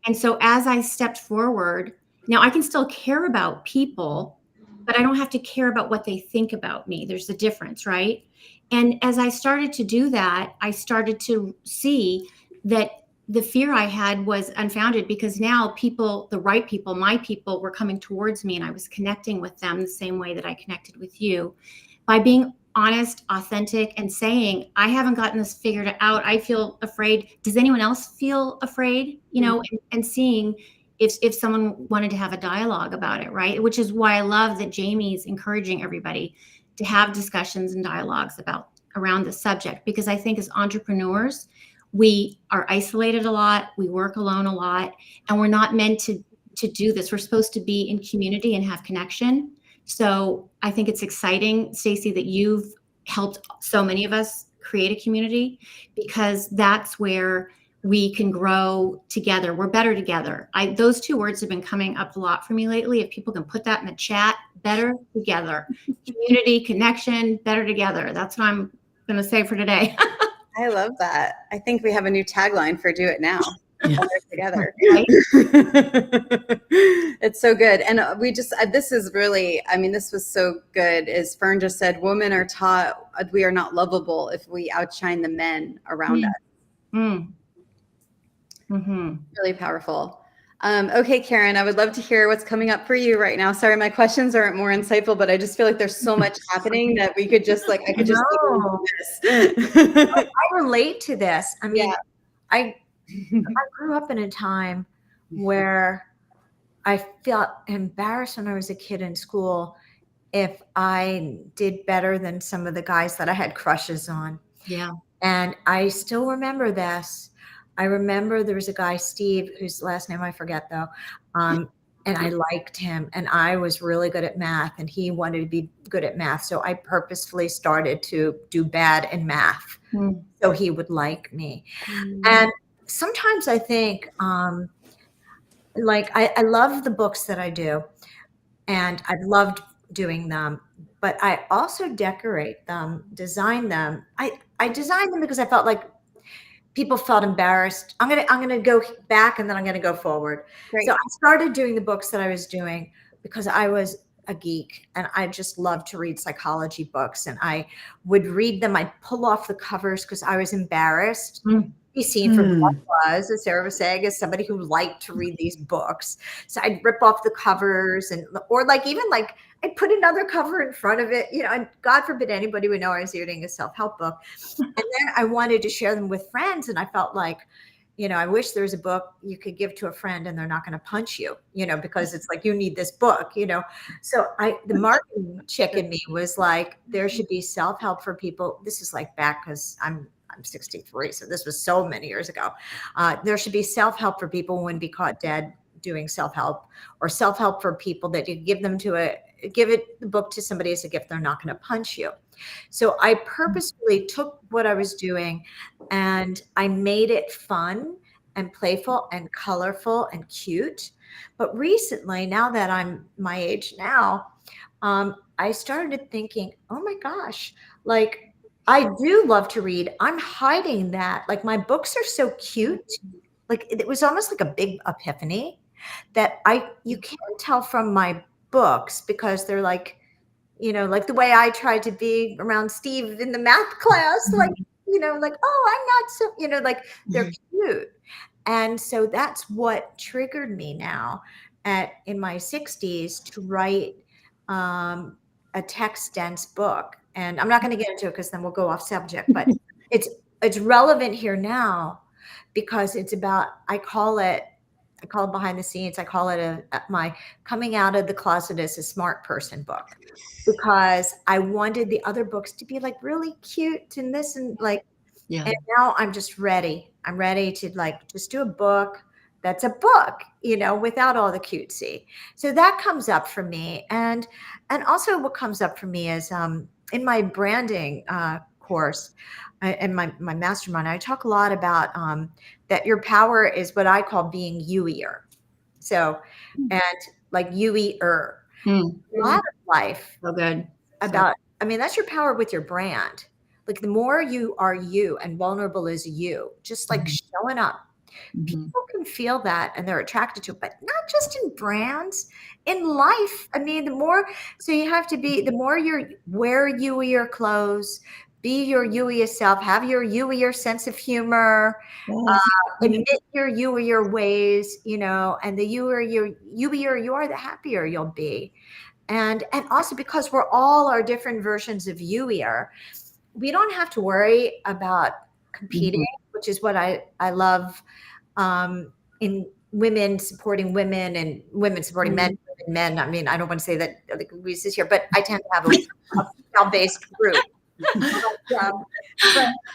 And so as I stepped forward, now I can still care about people, but I don't have to care about what they think about me. There's a difference, right? And as I started to do that, I started to see that the fear I had was unfounded, because now people, the right people, my people, were coming towards me, and I was connecting with them the same way that I connected with you, by being honest, authentic, and saying, I haven't gotten this figured out. I feel afraid. Does anyone else feel afraid? You know, and seeing if someone wanted to have a dialogue about it, right? Which is why I love that Jamie's encouraging everybody to have discussions and dialogues around the subject, because I think as entrepreneurs, we are isolated a lot, we work alone a lot, and we're not meant to do this. We're supposed to be in community and have connection. So I think it's exciting, Stacy, that you've helped so many of us create a community, because that's where we can grow together. We're better together. Those two words have been coming up a lot for me lately. If people can put that in the chat, better together, community, connection, better together. That's what I'm going to say for today. I love that. I think we have a new tagline for Do It Now. Better together. Right? It's so good. And this is really, I mean, this was so good. As Fern just said, women are taught we are not lovable if we outshine the men around us. Really powerful. Okay, Karen, I would love to hear what's coming up for you right now. Sorry, my questions aren't more insightful, but I just feel like there's so much happening that we could just I could just I relate to this. I mean, Yeah. I grew up in a time where I felt embarrassed when I was a kid in school if I did better than some of the guys that I had crushes on. Yeah. And I still remember this. I remember there was a guy, Steve, whose last name I forget though. And I liked him, and I was really good at math, and he wanted to be good at math. So I purposefully started to do bad in math so he would like me. And sometimes I think, like, I love the books that I do, and I've loved doing them, but I also decorate them, design them. I design them because I felt like people felt embarrassed. I'm gonna go back and then I'm gonna go forward. Great. So I started doing the books that I was doing because I was a geek and I just loved to read psychology books, and I would read them. I'd pull off the covers because I was embarrassed. Be seen for who I was, as Sarah was saying, as somebody who liked to read these books. So I'd rip off the covers, or like even like I'd put another cover in front of it, and God forbid anybody would know I was reading a self-help book. And then I wanted to share them with friends, and I felt like, I wish there was a book you could give to a friend and they're not going to punch you, because it's like, you need this book, So the marketing chick in me was like, there should be self-help for people. This is like back because I'm 63. So this was so many years ago. There should be self-help for people who wouldn't be caught dead doing self-help, or self-help for people that you give the book to somebody as a gift. They're not going to punch you. So I purposefully took what I was doing and I made it fun and playful and colorful and cute. But recently, now that I'm my age now, I started thinking, oh my gosh, like, I do love to read. I'm hiding that. Like, my books are so cute. Like, it was almost like a big epiphany that you can't tell from my books, because they're like, like the way I tried to be around Steve in the math class, like, like, oh, I'm not so, like, they're cute. And so that's what triggered me now in my 60s to write a text dense book. And I'm not going to get into it because then we'll go off subject, but it's relevant here now because it's about, I call it behind the scenes. I call it my coming out of the closet as a smart person book, because I wanted the other books to be like really cute and this and like, and now I'm just ready. I'm ready to like just do a book that's a book, without all the cutesy. So that comes up for me. And also what comes up for me is in my branding course and my mastermind, I talk a lot about that your power is what I call being you-ier. So, and like you-ier. A lot of life So good. about, that's your power with your brand. Like, the more you are you and vulnerable as you, just like showing up, people can feel that and they're attracted to it, but not just in brands, in life. So you have to be, the more you wear you-ier clothes, be your you-ier self, have your you-ier sense of humor, admit your you-ier ways, and the you-ier you are, the happier you'll be. And also because we're all our different versions of you-ier, we don't have to worry about competing, which is what I love in women supporting women and women supporting men. Men. I don't want to say that like Louise is here, but I tend to have a female-based group. But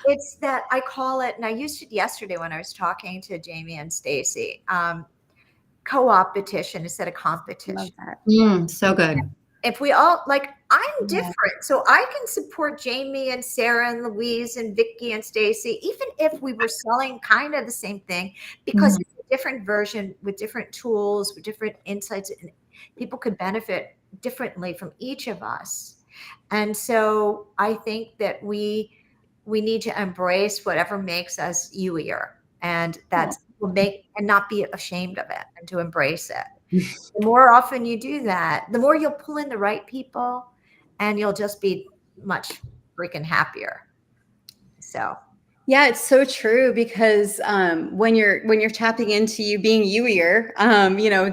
it's that I call it, and I used it yesterday when I was talking to Jamie and Stacy, co-opetition instead of competition. So good. If we all, like, I'm different, so I can support Jamie and Sarah and Louise and Vicky and Stacy, even if we were selling kind of the same thing, because it's a different version with different tools, with different insights, and people could benefit differently from each of us. And so I think that we need to embrace whatever makes us you-ier, and that's will make, and not be ashamed of it, and to embrace it. The more often you do that, the more you'll pull in the right people, and you'll just be much freaking happier. So yeah, it's so true, because when you're tapping into you being you-ier,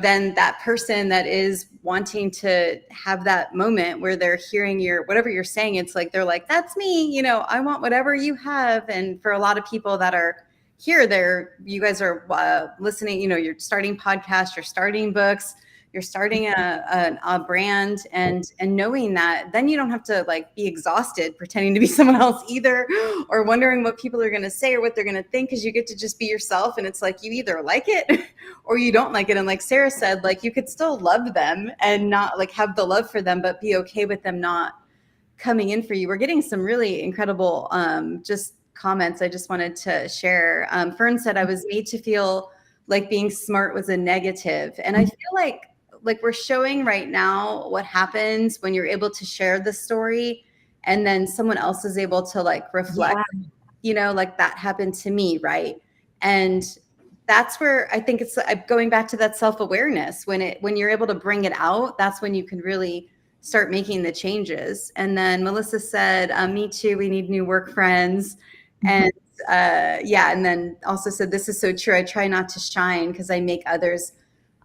then that person that is wanting to have that moment where they're hearing whatever you're saying, it's like they're like, that's me, I want whatever you have. And for a lot of people that are here, you guys are listening, you're starting podcasts, you're starting books, you're starting a brand, and knowing that, then you don't have to like be exhausted pretending to be someone else either, or wondering what people are going to say or what they're going to think, because you get to just be yourself. And it's like, you either like it or you don't like it. And like Sarah said, like, you could still love them and not like have the love for them, but be okay with them not coming in for you. We're getting some really incredible just comments I just wanted to share. Fern said, I was made to feel like being smart was a negative. And I feel like we're showing right now what happens when you're able to share the story, and then someone else is able to like reflect like that happened to me, right? And that's where I think it's going back to that self-awareness. When you're able to bring it out, that's when you can really start making the changes. And then Melissa said, me too, we need new work friends. And and then also said, this is so true. I try not to shine because I make others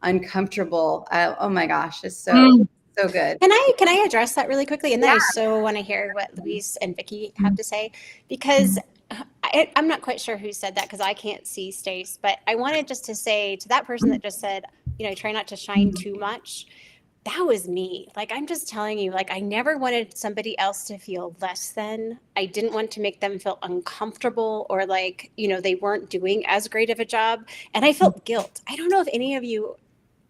uncomfortable. Oh my gosh, it's so good. Can I address that really quickly? And then I so want to hear what Louise and Vicky have to say, because I'm not quite sure who said that because I can't see Stace, but I wanted just to say to that person that just said, try not to shine too much. That was me. Like, I'm just telling you, like, I never wanted somebody else to feel less than. I didn't want to make them feel uncomfortable or like, they weren't doing as great of a job. And I felt guilt. I don't know if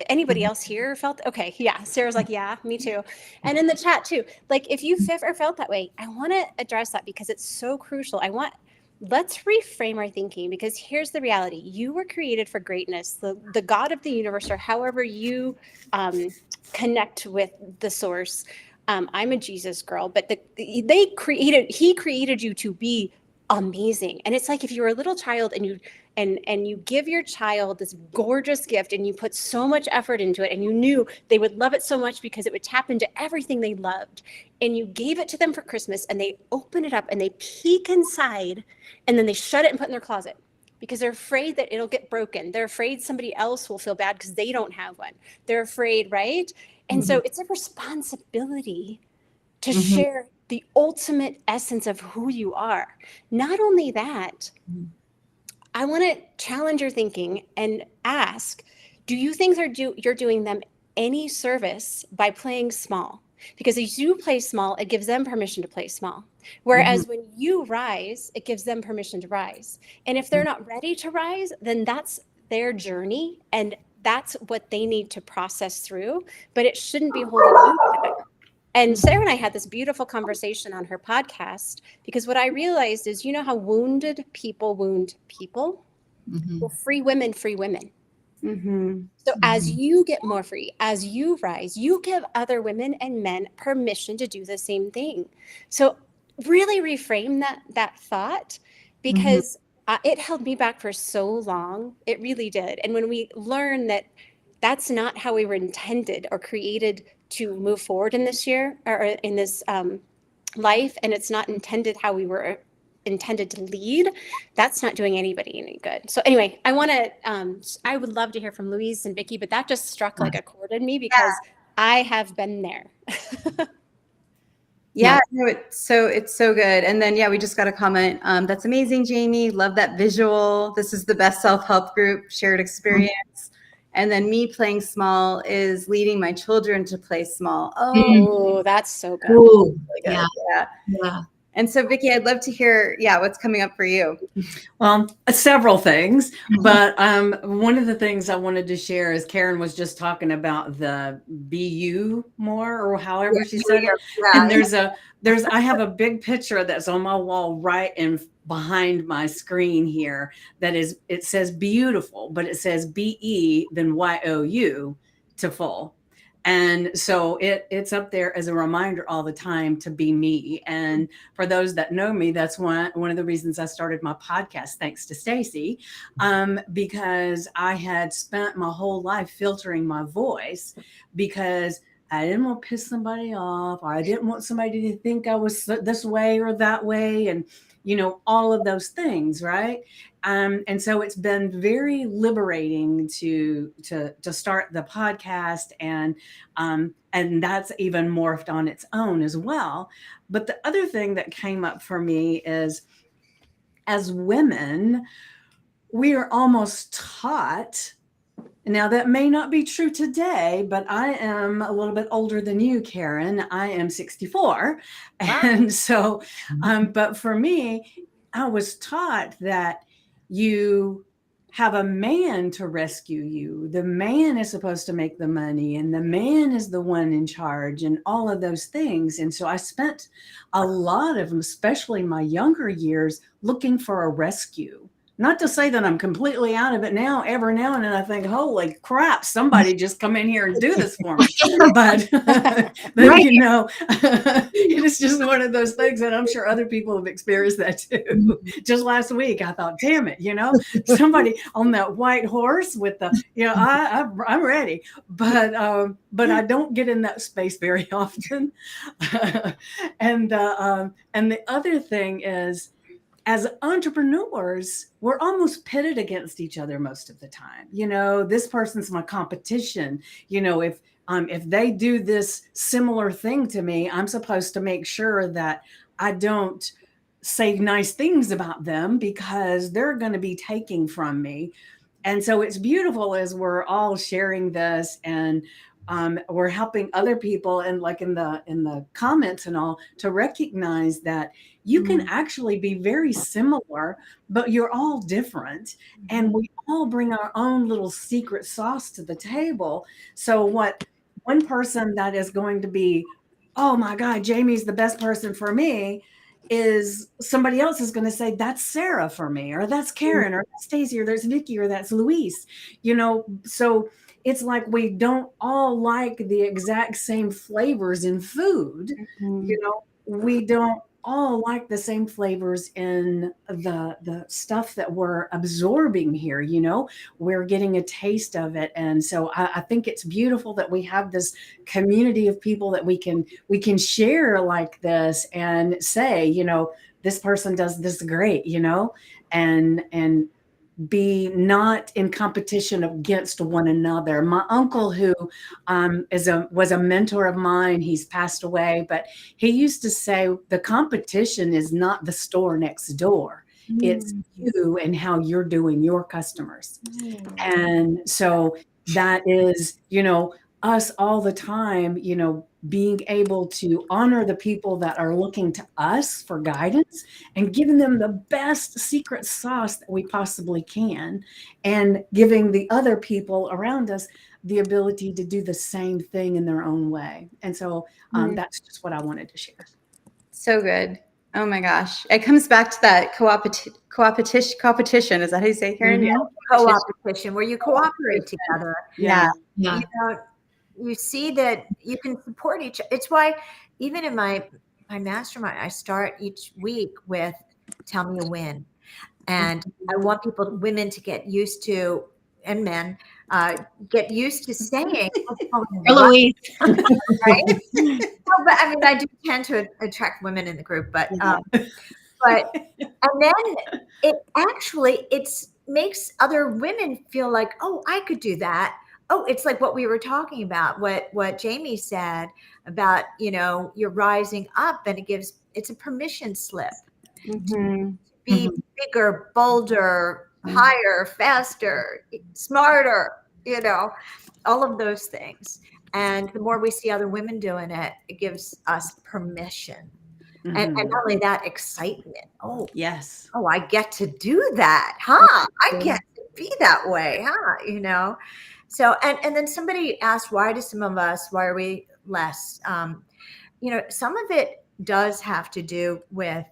anybody else here felt, okay. Yeah. Sarah's like, yeah, me too. And in the chat too, like if you've ever felt that way, I want to address that because it's so crucial. Let's reframe our thinking, because here's the reality. You were created for greatness. The God of the universe, or however you connect with the source. I'm a Jesus girl, but he created you to be amazing. And it's like if you were a little child and you give your child this gorgeous gift and you put so much effort into it and you knew they would love it so much because it would tap into everything they loved, and you gave it to them for Christmas and they open it up and they peek inside and then they shut it and put it in their closet because they're afraid that it'll get broken. They're afraid somebody else will feel bad because they don't have one. They're afraid, right? And so it's a responsibility to share the ultimate essence of who you are. Not only that, I want to challenge your thinking and ask, do you think you're doing them any service by playing small? Because as you play small, it gives them permission to play small. Whereas when you rise, it gives them permission to rise. And if they're not ready to rise, then that's their journey and that's what they need to process through. But it shouldn't be holding you back. And Sarah and I had this beautiful conversation on her podcast, because what I realized is, how wounded people wound people? Well, free women. So as you get more free, as you rise, you give other women and men permission to do the same thing. So really reframe that thought, because it held me back for so long. It really did. And when we learn that that's not how we were intended or created to move forward in this year or in this life, and it's not intended how we were intended to lead, that's not doing anybody any good. So anyway, I would love to hear from Louise and Vicky, but that just struck like a chord in me because I have been there. No, it's so good. And then, we just got a comment. That's amazing, Jamie. Love that visual. This is the best self-help group, shared experience. And then me playing small is leading my children to play small. Oh, that's so good. Ooh, really good. Yeah. And so, Vicky, I'd love to hear, what's coming up for you. Well, several things, but one of the things I wanted to share is Karen was just talking about the be you more, or however she said it. And I have a big picture that's on my wall right in behind my screen here. It says beautiful, but it says BE then YOU to full. And so it's up there as a reminder all the time to be me. And for those that know me, that's one of the reasons I started my podcast, thanks to Stacy, because I had spent my whole life filtering my voice because I didn't want to piss somebody off, or I didn't want somebody to think I was this way or that way. And all of those things, right? And so it's been very liberating to start the podcast, and that's even morphed on its own as well. But the other thing that came up for me is, as women, we are almost taught. Now, that may not be true today, but I am a little bit older than you, Karen. I am 64. Wow. And so, but for me, I was taught that you have a man to rescue you. The man is supposed to make the money, and the man is the one in charge, and all of those things. And so I spent a lot of them, especially in my younger years, looking for a rescue. Not to say that I'm completely out of it now. Every now and then I think, holy crap, somebody just come in here and do this for me. But, Right. you know, it is just one of those things that I'm sure other people have experienced that too. Just last week, I thought, damn it, you know, somebody on that white horse with the, you know, I'm ready. But I don't get in that space very often. And the other thing is, as entrepreneurs, we're almost pitted against each other most of the time. You know, this person's my competition. You know, if they do this similar thing to me, I'm supposed to make sure that I don't say nice things about them because they're going to be taking from me. And so it's beautiful as we're all sharing this, and we're helping other people, and like in the comments and all, to recognize that you can actually be very similar, but you're all different, and we all bring our own little secret sauce to the table. So what one person that is going to be, oh my God, Jamie's the best person for me, is somebody else is going to say that's Sarah for me, or that's Karen, or that's Stacy, or there's Vicky, or that's Luis. You know, so it's like we don't all like the exact same flavors in food. You know, we don't all like the same flavors in the stuff that we're absorbing here. You know, we're getting a taste of it. And so I think it's beautiful that we have this community of people that we can share like this and say, you know, this person does this great, you know, and be not in competition against one another. My uncle, who was a mentor of mine, he's passed away, but he used to say the competition is not the store next door. It's you and how you're doing your customers. And so that is, you know, us all the time, you know, being able to honor the people that are looking to us for guidance and giving them the best secret sauce that we possibly can, and giving the other people around us the ability to do the same thing in their own way. And so that's just what I wanted to share. So good. Oh my gosh. It comes back to that competition. Is that how you say it, Karen? Yeah. Co-opetition, where you cooperate together. Yeah. You know, you see that you can support each. It's why even in my mastermind, I start each week with "Tell me a win," and I want women to get used to, and men get used to saying, Louise. right? No, but I mean, I do tend to attract women in the group, but and then it makes other women feel like, oh, I could do that. Oh, it's like what we were talking about, what Jamie said about, you know, you're rising up, and it's a permission slip to be bigger, bolder, higher, faster, smarter, you know, all of those things. And the more we see other women doing it, it gives us permission. And not only that, excitement. Oh, Yes. Oh, I get to do that, huh? I get to be that way, huh? You know? So, and then somebody asked, why are we less? You know, some of it does have to do with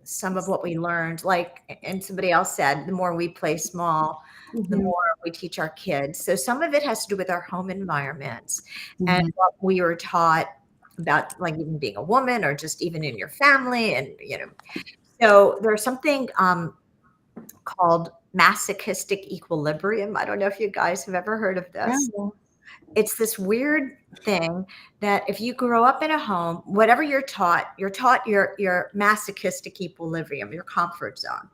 some of what we learned, like, and somebody else said, the more we play small, the more we teach our kids. So some of it has to do with our home environments and what we were taught about, like even being a woman or just even in your family. And, you know, so there's something called masochistic equilibrium. I don't know if you guys have ever heard of this. Yeah. It's this weird thing that if you grow up in a home, whatever you're taught your masochistic equilibrium, your comfort zone.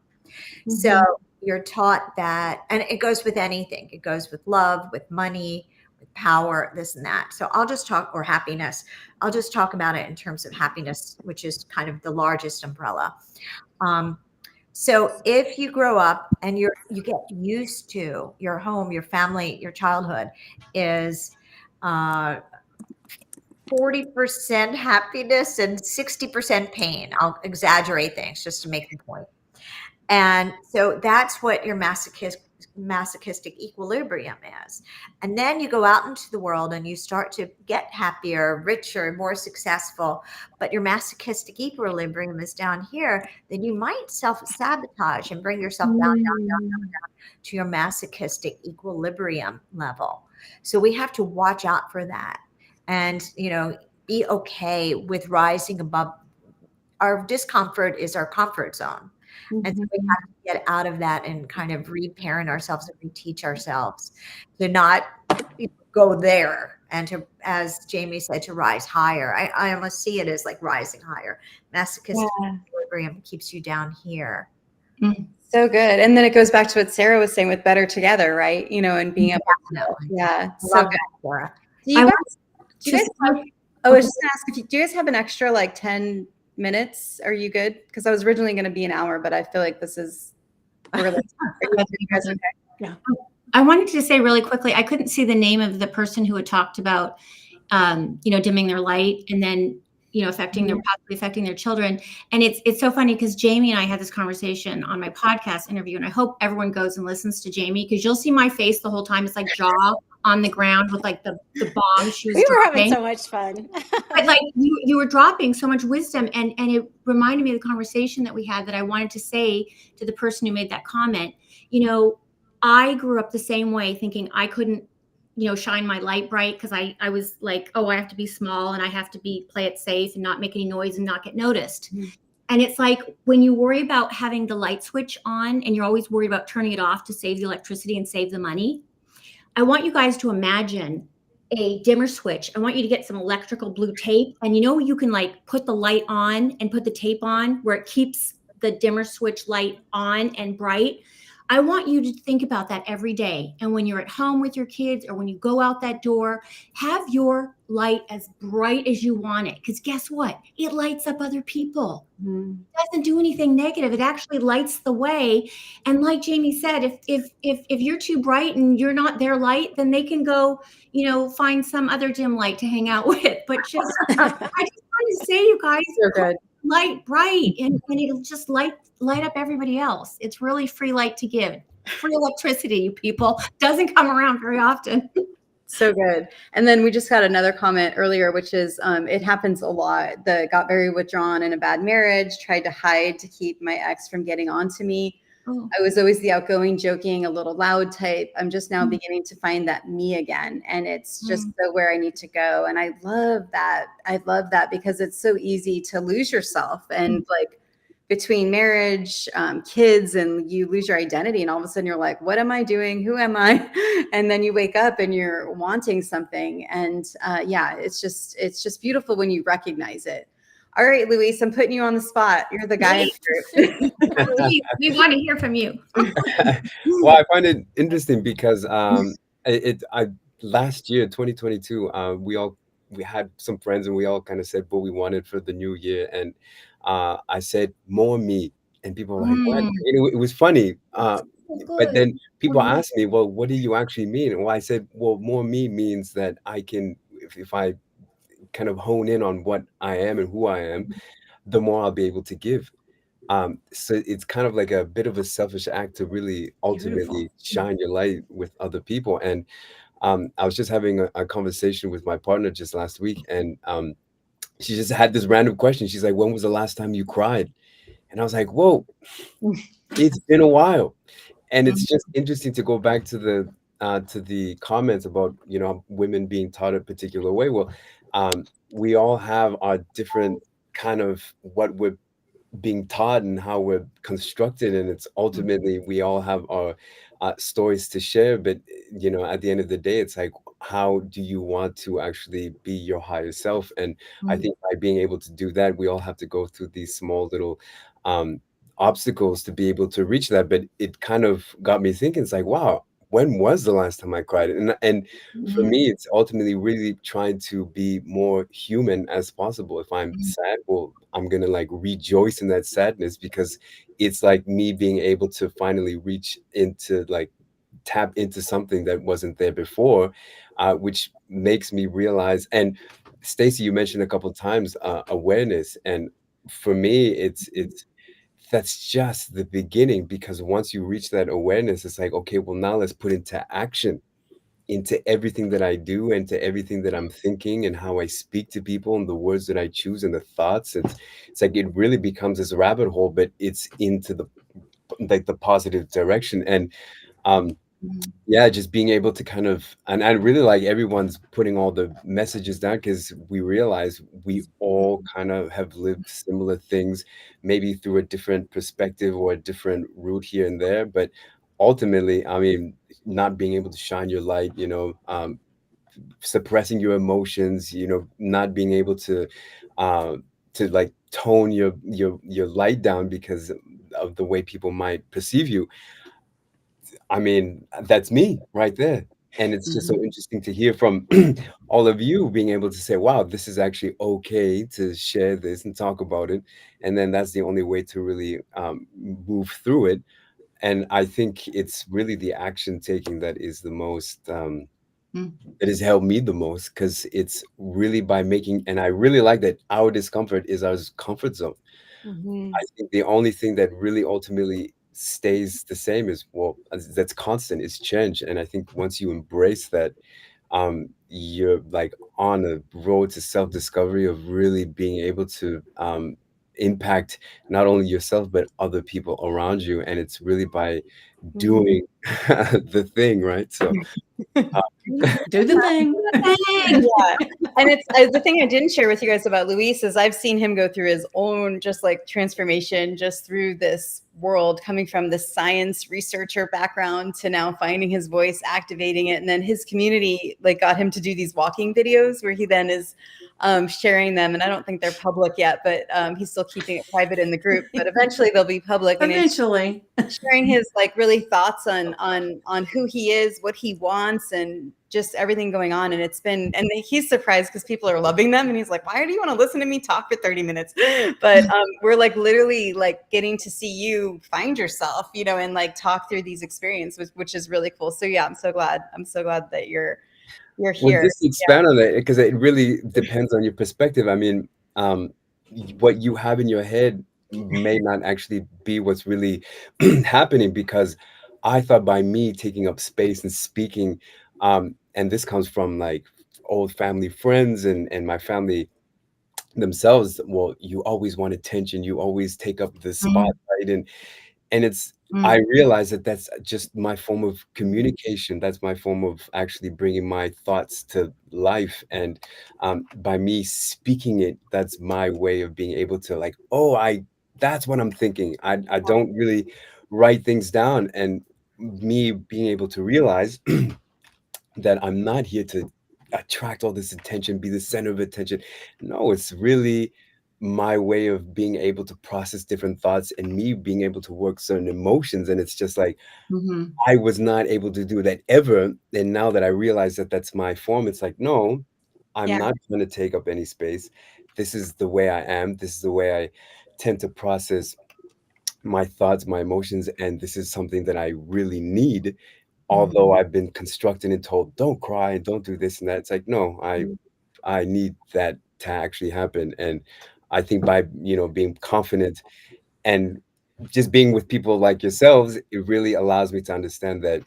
So you're taught that, and it goes with anything. It goes with love, with money, with power, this and that. So I'll just talk, or happiness. I'll just talk about it in terms of happiness, which is kind of the largest umbrella. So if you grow up and you get used to your home, your family, your childhood is 40% happiness and 60% pain. I'll exaggerate things just to make the point. And so that's what your masochistic masochistic equilibrium is. And then you go out into the world and you start to get happier, richer, more successful, but your masochistic equilibrium is down here, then you might self-sabotage and bring yourself down to your masochistic equilibrium level. So we have to watch out for that and, be okay with rising above. Our discomfort is our comfort zone. And so we have to get out of that and kind of reparent ourselves and reteach ourselves to not go there and to, as Jamie said, to rise higher. I almost see it as like rising higher. Masochistic equilibrium keeps you down here. So good. And then it goes back to what Sarah was saying with better together, right? And being able to, so good. Sarah. Do you guys I was just gonna ask do you guys have an extra like 10 minutes? Are you good? Because I was originally going to be an hour, but I feel like this is really. You guys okay? Yeah. I wanted to say really quickly, I couldn't see the name of the person who had talked about, dimming their light and then, possibly affecting their children. And it's so funny because Jamie and I had this conversation on my podcast interview, and I hope everyone goes and listens to Jamie because you'll see my face the whole time. It's like jaw on the ground with like the bomb she was We were dropping. having so much fun. But like you were dropping so much wisdom, and it reminded me of the conversation that we had that I wanted to say to the person who made that comment. I grew up the same way, thinking I couldn't, shine my light bright because I was like, oh, I have to be small and I have to play it safe and not make any noise and not get noticed. And it's like when you worry about having the light switch on and you're always worried about turning it off to save the electricity and save the money. I want you guys to imagine a dimmer switch. I want you to get some electrical blue tape, and you can like put the light on and put the tape on where it keeps the dimmer switch light on and bright. I want you to think about that every day. And when you're at home with your kids or when you go out that door, have your light as bright as you want it. Because guess what? It lights up other people. It doesn't do anything negative. It actually lights the way. And like Jamie said, if you're too bright and you're not their light, then they can go, find some other dim light to hang out with. But I just want to say, you guys, So good. light bright and it'll just light up everybody else. It's really free light to give. Free electricity, you people. Doesn't come around very often. So good. And then we just got another comment earlier, which is it happens a lot. Got very withdrawn in a bad marriage, tried to hide to keep my ex from getting onto me. Oh. I was always the outgoing, joking, a little loud type. I'm just now beginning to find that me again. And it's just where I need to go. And I love that. I love that because it's so easy to lose yourself. And like between marriage, kids, and you lose your identity. And all of a sudden you're like, what am I doing? Who am I? And then you wake up and you're wanting something. And it's just beautiful when you recognize it. All right, Luis, I'm putting you on the spot. You're the guy in the group. we want to hear from you. Well, I find it interesting because last year, 2022, we had some friends and we all kind of said what we wanted for the new year, and I said more me, and people were like, "What?" It was funny, but then people asked me, "Well, what do you actually mean?" Well, I said, "Well, more me means that I can, if I kind of hone in on what I am and who I am, the more I'll be able to give." So it's kind of like a bit of a selfish act to really ultimately shine your light with other people. And I was just having a conversation with my partner just last week, and she just had this random question. She's like, "When was the last time you cried?" And I was like, "Whoa, it's been a while." And it's just interesting to go back to the comments about women being taught a particular way. Well, we all have our different kind of what we're being taught and how we're constructed, and it's ultimately we all have our stories to share, but at the end of the day, it's like, how do you want to actually be your higher self? And I think by being able to do that, we all have to go through these small little obstacles to be able to reach that. But it kind of got me thinking, it's like, wow, when was the last time I cried? And for me, it's ultimately really trying to be more human as possible. If I'm sad, well, I'm gonna like rejoice in that sadness, because it's like me being able to finally reach into, like, tap into something that wasn't there before, which makes me realize. And Stacey, you mentioned a couple of times awareness, and for me, it's that's just the beginning, because once you reach that awareness, it's like, okay, well, now let's put into action into everything that I do and to everything that I'm thinking and how I speak to people and the words that I choose and the thoughts. It's like it really becomes this rabbit hole, but it's into the like the positive direction. And um Mhm. yeah, just being able to kind of, and I really like everyone's putting all the messages down, because we realize we all kind of have lived similar things, maybe through a different perspective or a different route here and there. But ultimately, I mean, not being able to shine your light, suppressing your emotions, not being able uh, to like tone your light down because of the way people might perceive you. I mean, that's me right there. And it's just so Mhm. interesting to hear from all of you being able to say, wow, this is actually okay to share this and talk about it. And then that's the only way to really move through it. And I think it's really the action taking that is the most, Mm. that has helped me the most, because it's really by making, and I really like that our discomfort is our comfort zone. Mhm. I think the only thing that really ultimately stays the same is, well, that's constant, is change. And I think once you embrace that, you're like on a road to self-discovery of really being able to impact not only yourself but other people around you. And it's really by Mhm. doing the thing, right? So uh, Do the thing. Thanks. Yeah. And it's the thing I didn't share with you guys about Luis is I've seen him go through his own just like transformation just through this world, coming from the science researcher background to now finding his voice, activating it. And then his community like got him to do these walking videos where he then is sharing them. And I don't think they're public yet, but he's still keeping it private in the group. But eventually they'll be public. And it's Eventually. sharing his like really thoughts on who he is, what he wants, and just everything going on. And it's been, and he's surprised because people are loving them, and he's like, why do you want to listen to me talk for 30 minutes? But we're like literally like getting to see you find yourself, and like talk through these experiences, which is really cool. So yeah, I'm so glad that you're well, here. just to expand on that, because it really depends on your perspective. I mean, what you have in your head may not actually be what's really happening, because I thought by me taking up space and speaking, and this comes from like old family friends and my family themselves. Well, you always want attention, you always take up the Mm, spotlight, and it's, I mm, realize that that's just my form of communication. That's my form of actually bringing my thoughts to life. And by me speaking it, that's my way of being able to like, oh, that's what I'm thinking. I don't really write things down. And me being able to realize that I'm not here to attract all this attention, be the center of attention. No, it's really my way of being able to process different thoughts and me being able to work certain emotions. And it's just like, mhm. I was not able to do that ever. And now that I realize that that's my form, it's like, no, I'm Yeah. not going to take up any space. This is the way I am. This is the way I tend to process my thoughts, my emotions. And this is something that I really need, although I've been constructed and told, "Don't cry, don't do this and that." It's like, no, I need that to actually happen. And I think by, being confident and just being with people like yourselves, it really allows me to understand that,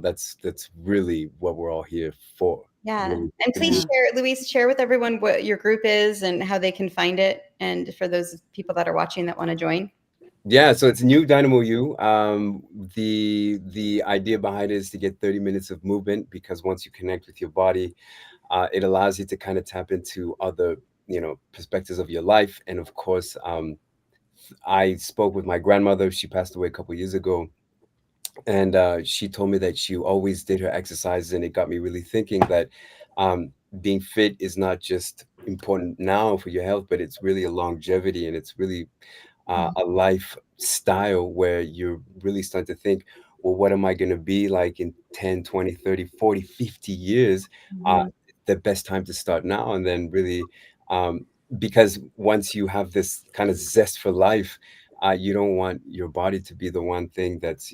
that's really what we're all here for. Yeah. Really And to please be, Yeah. share, Luis, share with everyone what your group is and how they can find it. And for those people that are watching that want to join. yeah, so it's new Dynamo U. The idea behind it is to get 30 minutes of movement, because once you connect with your body, it allows you to kind of tap into other, perspectives of your life. And of course, I spoke with my grandmother. She passed away a couple years ago, and she told me that she always did her exercises, and it got me really thinking that being fit is not just important now for your health, but it's really a longevity, and it's really a lifestyle where you're really starting to think, well, what am I going to be like in 10, 20, 30, 40, 50 years? Uh, Mhm. the best time to start now. And then really, um, because once you have this kind of zest for life, you don't want your body to be the one thing that's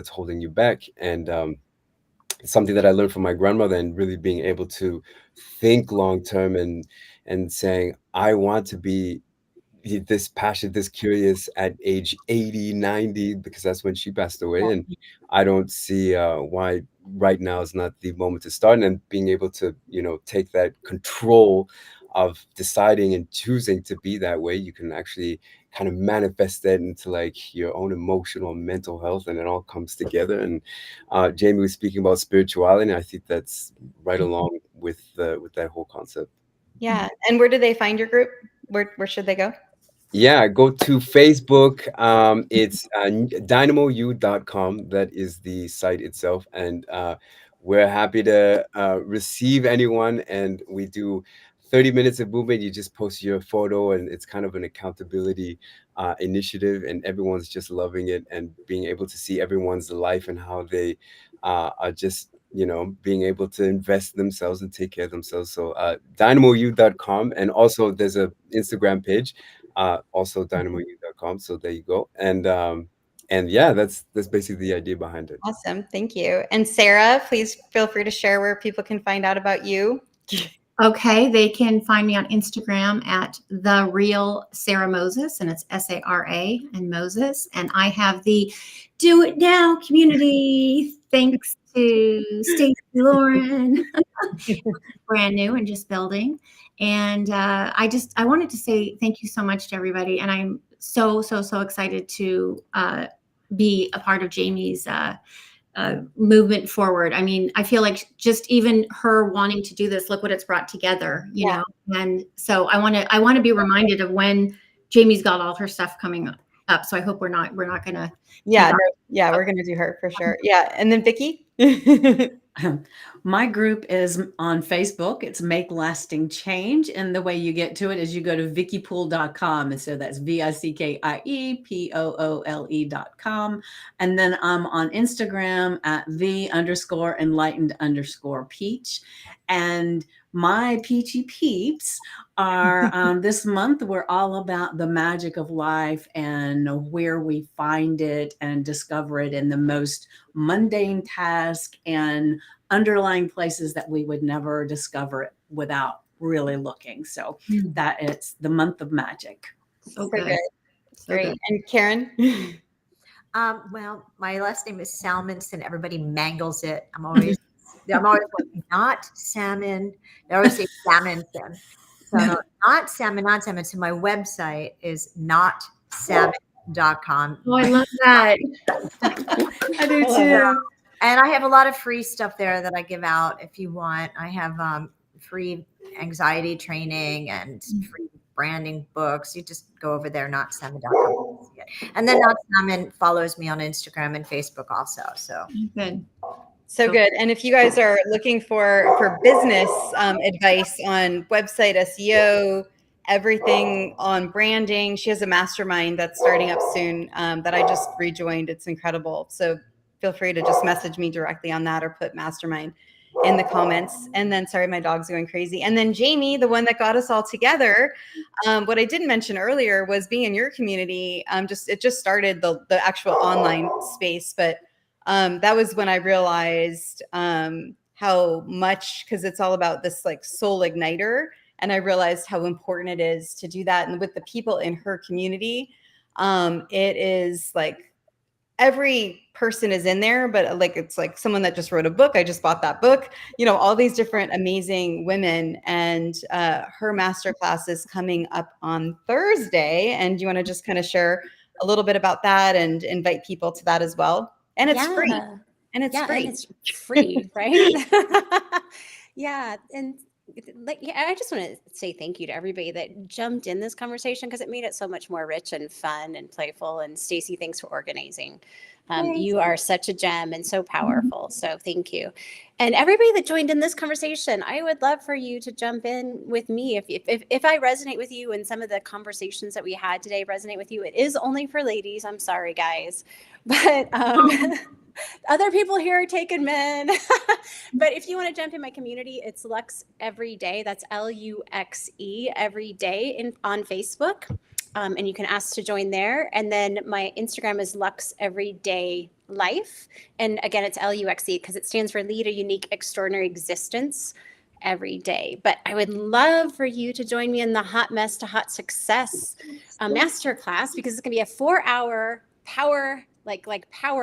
holding you back. And something that I learned from my grandmother, and really being able to think long term and saying, I want to be this passionate, this curious at age 80, 90, because that's when she passed away. And I don't see why right now is not the moment to start. And being able to, take that control of deciding and choosing to be that way, you can actually kind of manifest that into like your own emotional, mental health, and it all comes together. And Jamie was speaking about spirituality, and I think that's right along with that whole concept. Yeah. And where do they find your group? Where should they go? Yeah, go to Facebook. It's dynamou.com. That is the site itself. And we're happy to receive anyone. And we do 30 minutes of movement. You just post your photo, and it's kind of an accountability initiative. And everyone's just loving it and being able to see everyone's life and how they are just, being able to invest themselves and take care of themselves. So dynamou.com. And also there's a Instagram page, also dynamou.com. So there you go. And yeah, that's basically the idea behind it. Awesome. Thank you. And Sarah, please feel free to share where people can find out about you. Okay, they can find me on Instagram at The Real Sarah Moses, and it's SARA and Moses. And I have the Do It Now community, thanks to Stacey Lauren, brand new and just building. And I wanted to say thank you so much to everybody. And I'm so excited to be a part of Jamie's movement forward. I mean, I feel like just even her wanting to do this, look what it's brought together, you know? And so I want to be reminded of when Jamie's got all her stuff coming up. So I hope we're not going to. Yeah. We're going to do her for sure. Yeah. And then Vicki. My group is on Facebook. It's Make Lasting Change. And the way you get to it is you go to vickypoole.com. And so that's VICKIEPOOLE.com. And then I'm on Instagram at the_enlightened_peach. And my peachy peeps are this month, we're all about the magic of life and where we find it and discover it in the most mundane task and underlying places that we would never discover it without really looking. So that it's the month of magic. So Good. So Great. good. And Karen? Well, my last name is Salmonson. Everybody mangles it. I'm always like, not salmon. They always say Salmonson. So no, not salmon. So my website is notsalmon.com. Oh, I love that. I do too. And I have a lot of free stuff there that I give out if you want. I have free anxiety training and free branding books. You just go over there, notsalmon.com. And then Not Salmon follows me on Instagram and Facebook also. So Good. So good. And if you guys are looking for business advice on website SEO, everything on branding, she has a mastermind that's starting up soon that I just rejoined. It's incredible. So feel free to just message me directly on that or put mastermind in the comments. And then, sorry, my dog's going crazy. And then Jamie, the one that got us all together, what I didn't mention earlier was being in your community. It just started the actual online space, but that was when I realized how much, because it's all about this like soul igniter. And I realized how important it is to do that. And with the people in her community, it is like every person is in there, but like it's like someone that just wrote a book. I just bought that book, all these different amazing women. And her masterclass is coming up on Thursday. And you want to just kind of share a little bit about that and invite people to that as well? And it's free. And it's free. And it's free, right? Yeah. And I just want to say thank you to everybody that jumped in this conversation because it made it so much more rich and fun and playful. And Stacey, thanks for organizing. You are such a gem and so powerful. So thank you. And everybody that joined in this conversation, I would love for you to jump in with me. If I resonate with you and some of the conversations that we had today resonate with you, it is only for ladies. I'm sorry, guys. But other people here are taking men. But if you want to jump in my community, it's Lux Every Day. That's LUXE Every Day on Facebook. And you can ask to join there. And then my Instagram is Lux Everyday Life. And again, it's LUXE because it stands for Lead a Unique Extraordinary Existence. every day. But I would love for you to join me in the Hot Mess to Hot Success masterclass, because it's going to be a 4-hour power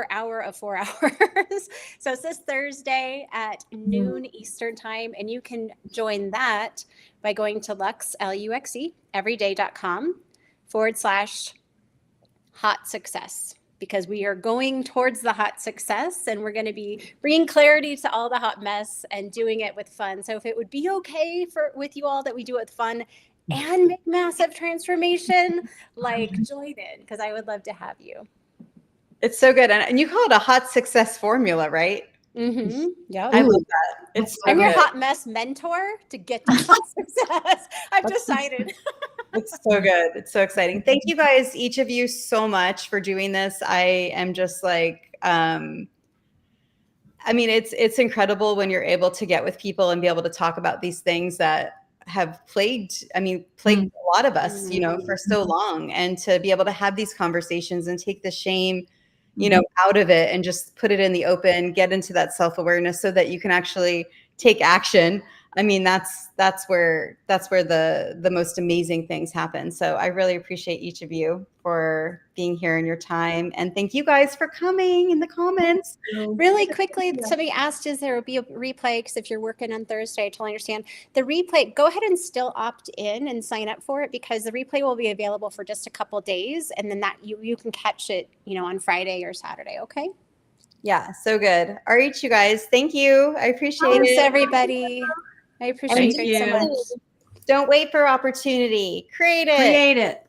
hour of 4 hours. So it's this Thursday at noon Eastern time. And you can join that by going to luxeveryday.com/hot success, because we are going towards the hot success, and we're going to be bringing clarity to all the hot mess and doing it with fun. So if it would be okay with you all that we do it with fun and make massive transformation, join in, because I would love to have you. It's so good. And you call it a hot success formula, right? Mm-hmm. Yeah. I love that. It's so I'm your good. hot mess mentor to get to hot success. I've decided. It's so good. It's so exciting. Thank you guys, each of you, so much for doing this. I am just it's incredible when you're able to get with people and be able to talk about these things that have plagued a lot of us, for so long, and to be able to have these conversations and take the shame, out of it and just put it in the open, get into that self-awareness so that you can actually take action. I mean, that's where the most amazing things happen. So I really appreciate each of you for being here and your time. And thank you guys for coming in the comments. Really quickly, somebody asked, is there will be a replay? Because if you're working on Thursday, I totally understand. The replay, go ahead and still opt in and sign up for it, because the replay will be available for just a couple days. And then that you can catch it, on Friday or Saturday. Okay. Yeah. So good. All right, you guys. Thank you. I appreciate Thanks, it. everybody. I appreciate Thank you so you. much. Don't wait for opportunity. Create it. Create it.